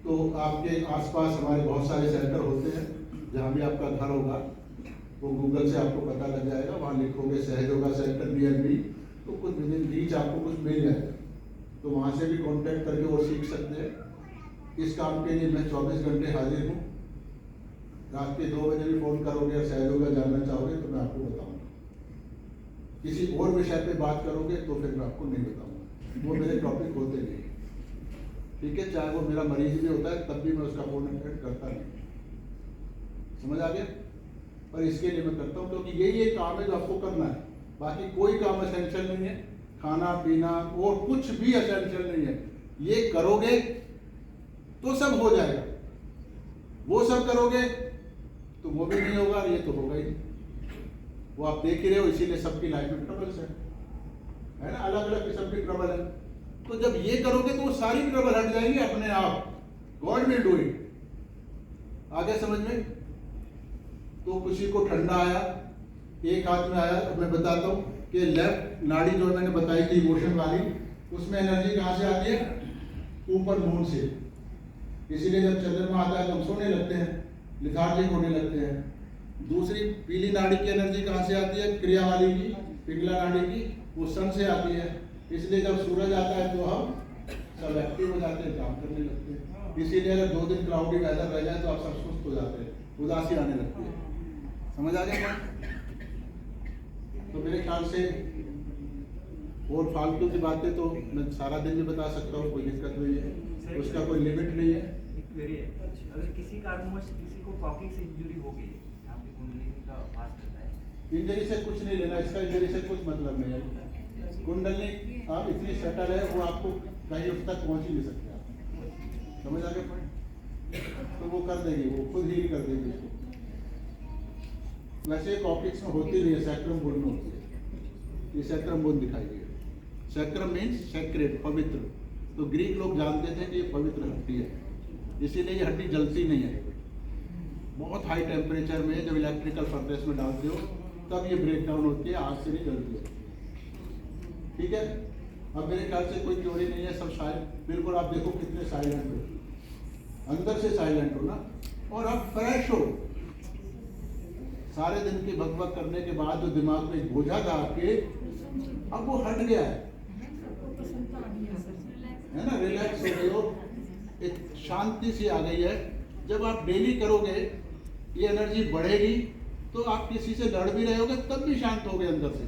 तो आपके आसपास हमारे बहुत सारे सेंटर होते हैं, जहाँ भी आपका घर होगा वो गूगल से आपको पता लग जाएगा, वहाँ लिखोगे सहयोगा सेंटर नियर मी, तो कुछ विदिन रीच आपको कुछ मिल जाएगा, तो वहाँ से भी कांटेक्ट करके और सीख सकते हैं। इस काम के लिए मैं 24 घंटे हाजिर हूँ। रात के 2 बजे भी फोन करोगे और सहयोगा जानना चाहोगे तो मैं आपको बताऊंगा। किसी और विषय पे बात करोगे तो फिर मैं आपको नहीं बताऊंगा, वो मेरे टॉपिक होते नहीं, ठीक है। चाहे वो मेरा मरीज भी होता है तब भी मैं उसका फोन अटेंड करता नहीं, समझ आ गया। पर इसके लिए मैं करता हूँ क्योंकि यही एक काम है जो आपको करना है, बाकी कोई काम असेंशियल नहीं है, खाना पीना और कुछ भी असेंशियल नहीं है। ये करोगे तो सब हो जाएगा, वो सब करोगे तो वो भी नहीं होगा, ये तो होगा ही नहीं। वो आप देख ही रहे हो, इसीलिए सबकी लाइफ में ट्रबल्स है ना, अलग अलग किस्म की ट्रबल है। तो जब ये करोगे तो वो सारी ट्रबल हट जाएंगी अपने आप, गॉड विल डू इट। आगे समझ में। तो किसी को ठंडा आया, एक हाथ में आया, तो मैं बताता हूँ कि लेफ्ट नाड़ी जो मैंने बताई थी इमोशन वाली, उसमें एनर्जी कहाँ से आती है, ऊपर मून से। इसीलिए जब चंद्रमा आता है तो हम सोने लगते हैं, लिथार्जिक होने लगते हैं। दूसरी पीली नाड़ी की एनर्जी कहाँ से आती है, क्रिया वाली की, पिंगला नाड़ी की, वो सन से आती है। इसलिए जब सूरज आता है तो हम सब एक्टिव हो जाते हैं, काम करने लगते हैं। इसीलिए अगर 2 दिन क्लाउडी वेदर रह जाए तो आप सब सुस्त हो जाते हैं, उदासी आने लगती है, समझ आ गया। तो मेरे ख्याल से और फालतू की बातें तो मैं सारा दिन भी बता सकता हूँ, कोई दिक्कत नहीं है, उसका कोई लिमिट नहीं है। अगर किसी कारणवश किसी को कॉकिंग से इंजरी हो गई, आपकी कुंडलिनी का पास करता है, इंजरी से कुछ नहीं लेना, इसका इंजरी से कुछ मतलब नहीं है। कुंडली आप इतनी सेटल है, वो आपको कहीं उस तक पहुंच ही नहीं सकते आप, समझ आ गया पॉइंट। तो वो कर देगी, वो खुद ही कर देगी इसको। वैसे कॉपिक्स में होती नहीं है, सैक्रम बोन में होती है, ये सैक्रम बोन दिखाई गई है। सैक्रम मीन्स सैक्रेड, पवित्र। तो ग्रीक लोग जानते थे कि ये पवित्र हड्डी है, इसीलिए ये हड्डी जलती नहीं है। बहुत हाई टेम्परेचर में जब इलेक्ट्रिकल फर्नेस में डालते हो तब ये ब्रेक डाउन होती है, आग से नहीं जलती है। ठीक है, अब मेरे ख्याल से कोई थ्योरी नहीं है, सब शायद बिल्कुल आप देखो कितने साइलेंट हो, अंदर से साइलेंट हो ना, और अब फ्रेश हो। सारे दिन की भगभग करने के बाद जो दिमाग में एक बोझा था आपके, अब वो हट गया है ना, रिलैक्स हो गए हो, एक शांति सी आ गई है। जब आप डेली करोगे ये एनर्जी बढ़ेगी, तो आप किसी से लड़ भी रहे होगे तब भी शांत हो गए अंदर से।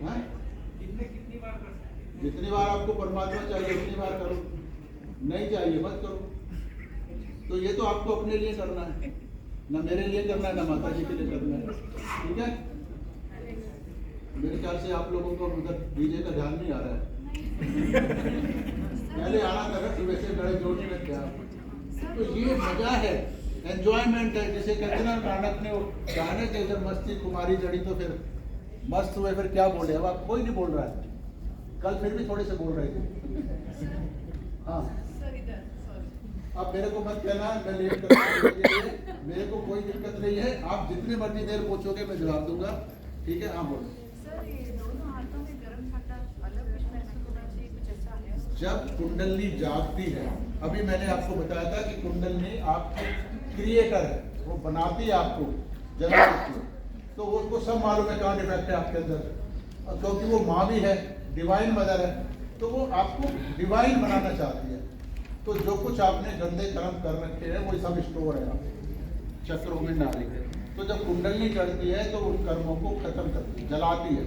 हाँ? जितनी बार आपको परमात्मा चाहिए उतनी बार करो, नहीं चाहिए मत करो। तो ये तो आपको अपने लिए करना है, ना मेरे लिए करना है, ना माता जी के लिए करना है। ठीक है, मेरे ख्याल से आप लोगों को उधर डीजे का ध्यान नहीं आ रहा है। पहले आना था ना, सुबह से बड़े जोड़ी में थे आप। तो ये मजा है, एंजॉयमेंट है, जिसे कहते ना नानक ने वो गाने के जब मस्ती कुमारी जड़ी तो फिर मस्त हुए, फिर क्या बोले। अब आप कोई नहीं बोल रहा है, कल फिर भी थोड़े से बोल रहे थे। हाँ, अब मेरे को मत कहना मैं लेट कर रहा हूं, मेरे को कोई दिक्कत नहीं है, आप जितनी मर्जी देर पूछोगे मैं जवाब दूंगा। ठीक है, हाँ बोलो। सर, ये दोनों हाथों में गर्म ठंडा अलग कुछ महसूस होना चाहिए, कुछ ऐसा है? जब कुंडली जागती है, अभी मैंने आपको बताया था कि कुंडली आपकी क्रिएटर है, वो बनाती है आपको जन्म, तो वो उसको सब मालूम है कहाँ डिफेक्ट है आपके अंदर, और क्योंकि वो माँ भी है, डिवाइन मदर है, तो वो आपको डिवाइन बनाना चाहती है। तो जो कुछ आपने गंदे कर्म कर रखे हैं वो सब स्टोर है चक्रों में नारी है। तो जब कुंडली चढ़ती है तो उन कर्मों को खत्म करती है, जलाती है,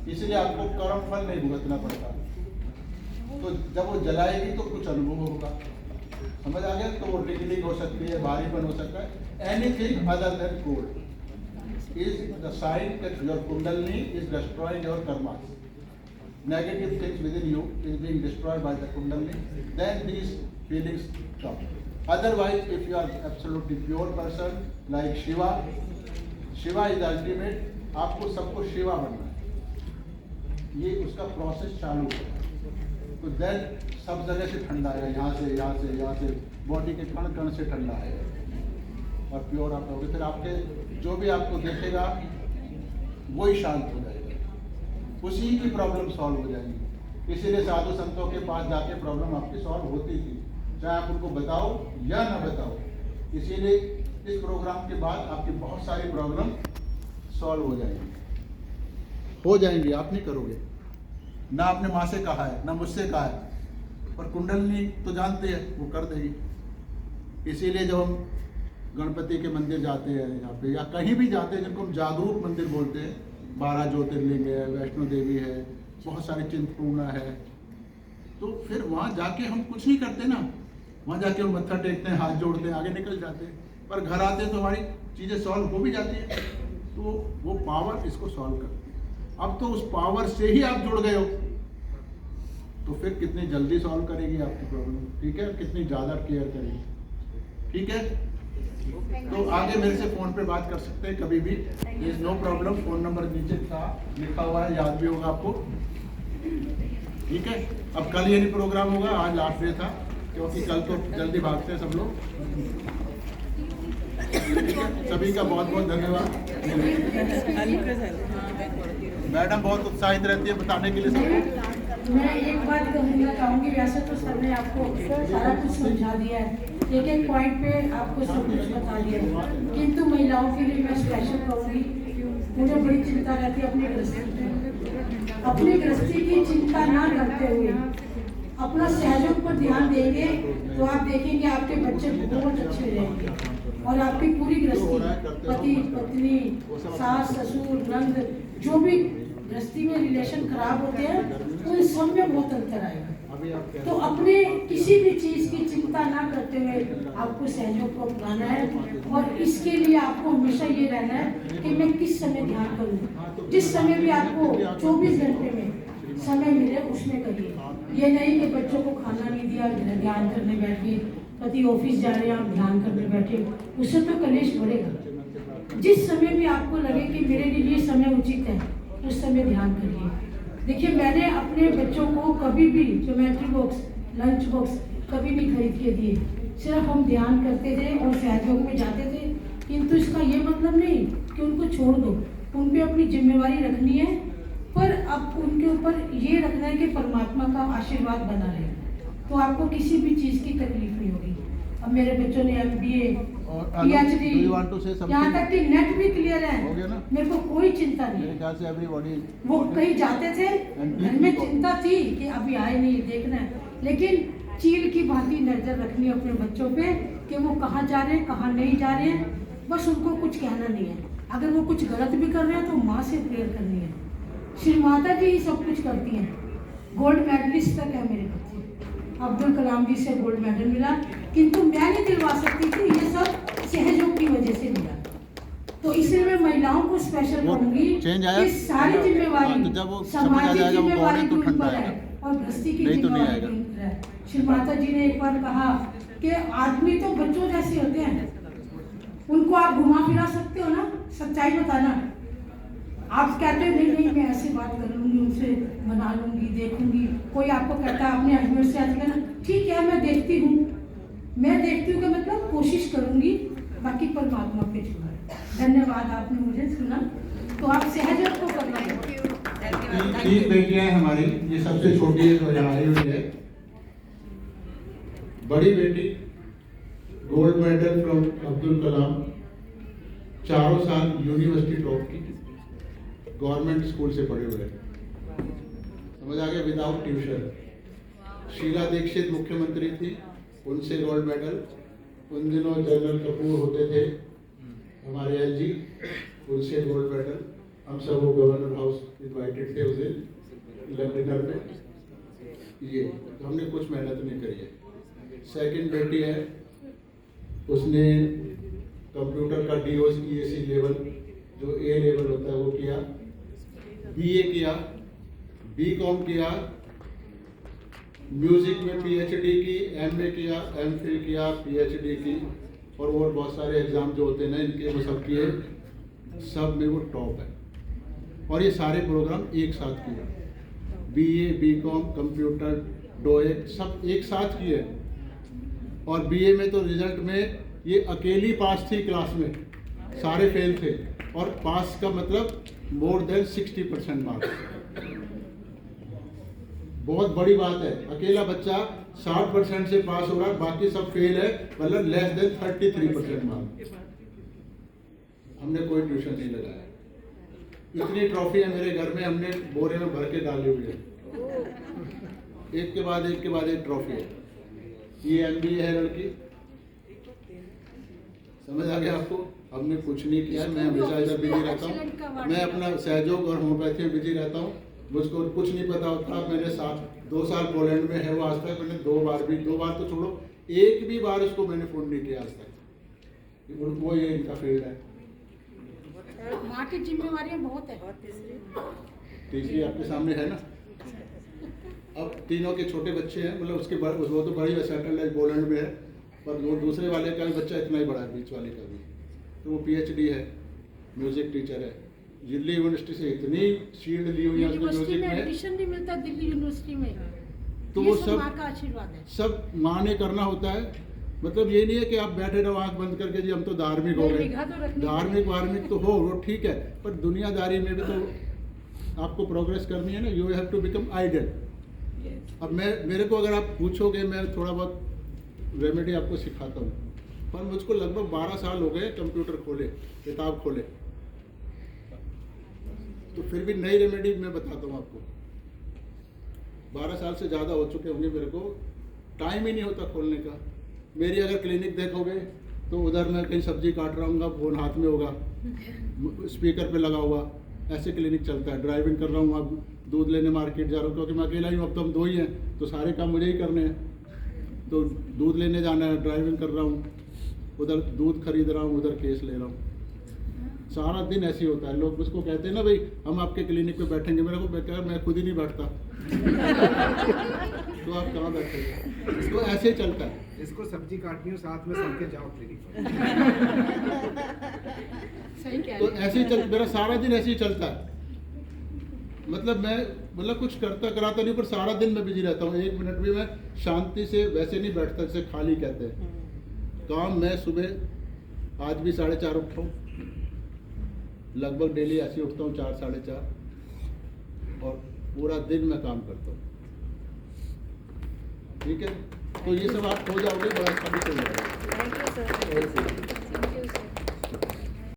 इसलिए आपको कर्म फल नहीं भुगतना पड़ता। तो जब वो जलाएगी तो कुछ अनुभव होगा, समझ आ गया? तो वो टिकलिंग हो सकती है, भारीपन हो सकता है, anything other than cold is the sign that your kundli is destroying your karma. Negative things within you is being destroyed by the kundalini, then these feelings come. Otherwise, if you are absolutely pure person like Shiva, Shiva is ultimate, आपको सबको शिवा बनना है, ये उसका process चालू है। तो then सब जगह से ठंडा है, यहाँ से यहाँ से यहाँ से, बॉडी के कण कण से ठंडा है, और प्योर आप रहोगे, फिर आपके जो भी आपको देखेगा वही शांत हो जाएगा, उसी की प्रॉब्लम सॉल्व हो जाएगी। इसीलिए साधु संतों के पास जाके प्रॉब्लम आपकी सॉल्व होती थी, चाहे आप उनको बताओ या ना बताओ। इसीलिए इस प्रोग्राम के बाद आपकी बहुत सारी प्रॉब्लम सॉल्व हो जाएंगी, आप नहीं करोगे, ना आपने माँ से कहा है ना मुझसे कहा है, पर कुंडली तो जानते हैं, वो कर देगी। इसीलिए जब हम गणपति के मंदिर जाते हैं यहाँ पे, या कहीं भी जाते हैं जिनको हम जागरूक मंदिर बोलते हैं, 12 ज्योतिर्लिंग है, वैष्णो देवी है, बहुत सारे चिंतपूर्णा है, तो फिर वहाँ जाके हम कुछ नहीं करते ना, वहाँ जाके हम मत्था टेकते हैं, हाथ जोड़ते हैं, आगे निकल जाते हैं, पर घर आते हैं तो हमारी चीज़ें सॉल्व हो भी जाती है। तो वो पावर इसको सॉल्व करती है। अब तो उस पावर से ही आप जुड़ गए हो, तो फिर कितनी जल्दी सॉल्व करेगी आपकी प्रॉब्लम। ठीक है, कितनी ज़्यादा केयर करेगी। ठीक है, तो आगे मेरे से फ़ोन पे बात कर सकते हैं कभी भी, is no problem. Phone number नीचे था लिखा हुआ है, याद भी होगा आपको। ठीक है, अब कल ये नहीं प्रोग्राम होगा, आज लास्ट डे था, क्योंकि कल तो जल्दी भागते हैं सब लोग। ठीक है, सभी का बहुत बहुत धन्यवाद। मैडम बहुत उत्साहित रहती है बताने के लिए सबको। मैं एक बात कहना चाहूँगी, वैसे तो सर ने आपको सारा कुछ समझा दिया है, एक एक पॉइंट पे आपको सब कुछ बता दिया है, किंतु महिलाओं के लिए मैं स्पेशल कहूँगी, मुझे बड़ी चिंता रहती है अपनी गृहस्थी की चिंता ना करते हुए अपना सहयोग पर ध्यान देंगे तो आप देखेंगे आपके बच्चे बहुत अच्छे रहेंगे, और आपकी पूरी गृहस्थी, पति पत्नी, सास ससुर नंद, जो भी गृहस्थी में रिलेशन खराब होते हैं तो इस सब में बहुत अंतर आएगा। तो अपने किसी भी चीज की चिंता ना करते हुए आपको सहयोग को अपनाना है, और इसके लिए आपको हमेशा ये रहना है कि मैं किस समय ध्यान करूँ। जिस समय भी आपको 24 घंटे में समय मिले उसमें करिए। ये नहीं कि बच्चों को खाना नहीं दिया, ध्यान करने बैठिए, पति ऑफिस जा रहे हैं आप ध्यान करने बैठे, उससे तो कलेश बढ़ेगा। जिस समय भी आपको लगे कि मेरे लिए ये समय उचित है, उस समय ध्यान करिए। देखिए, मैंने अपने बच्चों को कभी भी ज्योमेट्री बॉक्स, लंच बॉक्स कभी नहीं खरीद के दिए, सिर्फ हम ध्यान करते थे और सहयोग में जाते थे किंतु इसका ये मतलब नहीं कि उनको छोड़ दो, उन पे अपनी जिम्मेवारी रखनी है, पर अब उनके ऊपर ये रखना है कि परमात्मा का आशीर्वाद बना रहे, तो आपको किसी भी चीज़ की तकलीफ नहीं होगी। अब मेरे बच्चों ने MBA, PhD, यहाँ तक कि नेट भी क्लियर है, हो गया ना? मेरे को कोई चिंता नहीं मेरे है। ख्याल से एवरीबॉडी वो कहीं जाते थे, घर में चिंता थी कि अभी आए नहीं, देखना है, लेकिन चील की भांति नजर रखनी है अपने बच्चों पे कि वो कहाँ जा रहे हैं, कहाँ नहीं जा रहे हैं, बस उनको कुछ कहना नहीं है। अगर वो कुछ गलत भी कर रहे हैं तो माँ से प्रेयर करनी है। श्री माता जी ही सब कुछ करती हैं। गोल्ड मेडलिस्ट तक है मेरे बच्चे, अब्दुल कलाम जी से गोल्ड मेडल मिला, किंतु मैं नहीं दिलवा सकती थी, ये सब सहयोग की वजह से मिला। तो इसलिए मैं महिलाओं को स्पेशल वो कहूंगी change आया? कि सारी हाँ, तो जिम्मेवारी जब वो समझ आ सामाजिक जाएगा, वो जिम्मेवारी बॉडी तो भी उन ठंडा पर आएगा। है और गृहस्थी की नहीं तो नहीं जिम्मेवारी आएगा। भी उन पर है। श्री माता जी ने एक बार कहा कि आदमी तो बच्चों जैसे होते हैं, उनको आप घुमा फिरा सकते हो ना, सच्चाई बताना। आप कहते हो नहीं मैं ऐसे बात कर लूंगी, उनसे मना लूंगी, देखूंगी, कोई आपको कहता है अपने हस्बैंड से आज कहना ठीक है मैं देखती हूँ कि मतलब कोशिश करूंगी, बाकी परमात्मा पे छोड़ा। धन्यवाद, आपने मुझे सुना, तो आप सहयोग को करना है। तीन बेटियां हैं हमारी, ये सबसे छोटी है जो यहाँ आई हुई है। बड़ी बेटी gold medal from Abdul Kalam, 4 साल यूनिवर्सिटी टॉप की, गवर्नमेंट स्कूल से पढ़े हुए, समझ आ गया, विदाउट ट्यूशन। शीला दीक्षित मुख्यमंत्री थी, उनसे गोल्ड मेडल। उन दिनों जनरल कपूर होते थे हमारे LG, उनसे गोल्ड मेडल। हम सब वो गवर्नर हाउस इनवाइटेड थे उस दिन इलेक्ट्रिकल में। ये तो हमने कुछ मेहनत नहीं करी है। सेकंड बेटी है, उसने कंप्यूटर का DOC लेवल जो A लेवल होता है वो किया, BA किया, BCom किया, म्यूजिक में PhD की, MA किया, MPhil किया, PhD की, और बहुत सारे एग्जाम जो होते हैं ना इनके वो सब किए, सब में वो टॉप है। और ये सारे प्रोग्राम एक साथ किए, BA, BCom, कंप्यूटर, DOE सब एक साथ किए। और BA में तो रिजल्ट में ये अकेली पास थी क्लास में, सारे फेल थे, और पास का मतलब मोर देन 60% मार्क्स। बहुत बड़ी बात है, अकेला बच्चा 60% से पास हो रहा, बाकी सब फेल है, मतलब लेस देन 33% मार्क्स। हमने कोई ट्यूशन नहीं लगाया। इतनी ट्रॉफी है मेरे घर में, हमने बोरे में भर के डाली हुई है, एक के बाद एक ट्रॉफी है। ये MBA है लड़की, समझ आ गया आपको। हमने कुछ नहीं किया, मैं हमेशा इधर बिजी रहता हूँ, मैं अपना सहयोग और होम्योपैथी में बिजी रहता हूँ, मुझको कुछ नहीं पता होता। मैंने 2 साल पोलैंड में है वो, आज तक मैंने 2 बार तो छोड़ो, एक भी बार उसको मैंने फोन नहीं किया आज तक। वो ये इनका फील्ड है। माँ की जिम्मेवारी बहुत है। तीसरी आपके सामने है ना। अब तीनों के छोटे बच्चे हैं, मतलब उसके वो तो बड़ी सेटल्ड है, पोलैंड में है, पर वो दूसरे वाले का भी बच्चा इतना ही बड़ा है, बीच वाले का भी, तो वो PhD है, म्यूजिक टीचर है, दिल्ली यूनिवर्सिटी से इतनी शील्ड ली हुई है उसने म्यूजिक में। एडमिशन नहीं मिलता दिल्ली यूनिवर्सिटी में, तो ये वो सब माँ का आशीर्वाद है। सब माँ ने करना होता है। मतलब ये नहीं है कि आप बैठे रहो आंख बंद करके जी हम तो धार्मिक हो गए। निगाह तो रखनी धार्मिक तो हो, वो ठीक है, पर दुनियादारी में भी तो आपको प्रोग्रेस करनी है ना। You have to become ideal. अब मेरे को अगर आप पूछोगे, मैं थोड़ा बहुत रेमेडी आपको सिखाता हूँ, पर मुझको लगभग 12 साल हो गए कंप्यूटर खोले, किताब खोले, तो फिर भी नई रेमेडी मैं बताता हूँ आपको। 12 साल से ज़्यादा हो चुके होंगे, मेरे को टाइम ही नहीं होता खोलने का। मेरी अगर क्लिनिक देखोगे तो उधर मैं कहीं सब्जी काट रहा हूँ, फोन हाथ में होगा, स्पीकर पे लगा हुआ, ऐसे क्लिनिक चलता है। ड्राइविंग कर रहा हूँ, अब दूध लेने मार्केट जा रहा हूँ, क्योंकि मैं अकेला ही हूँ, अब तो हम 2 ही हैं, तो सारे काम मुझे ही करने हैं। तो दूध लेने जाना है, ड्राइविंग कर रहा हूँ, उधर दूध खरीद रहा हूँ, उधर केस ले रहा हूँ। सारा दिन ऐसे ही होता है। लोग मुझको कहते हैं ना भाई हम आपके क्लिनिक पे बैठेंगे, मेरे को मैं खुद ही नहीं बैठता तो आप कहाँ बैठेंगे? तो ऐसे ही चलता है। इसको सब्जी काटनी हो साथ में सबके जाओ क्लिनिक। सही कह तो रहे हैं। ऐसे ही चल, मेरा सारा दिन ऐसे ही चलता है। मैं कुछ करता कराता नहीं, पर सारा दिन मैं बिजी रहता हूँ। 1 मिनट भी मैं शांति से वैसे नहीं बैठता जैसे खाली कहते हैं। काम मैं सुबह आज भी 4:30 उठता हूँ, लगभग डेली ऐसे उठता हूँ 4 साढ़े 4 और पूरा दिन मैं काम करता हूँ। ठीक है, तो ये सब आप हो जाओगे, बड़ा अच्छा भी हो जाएगा। Thank you sir.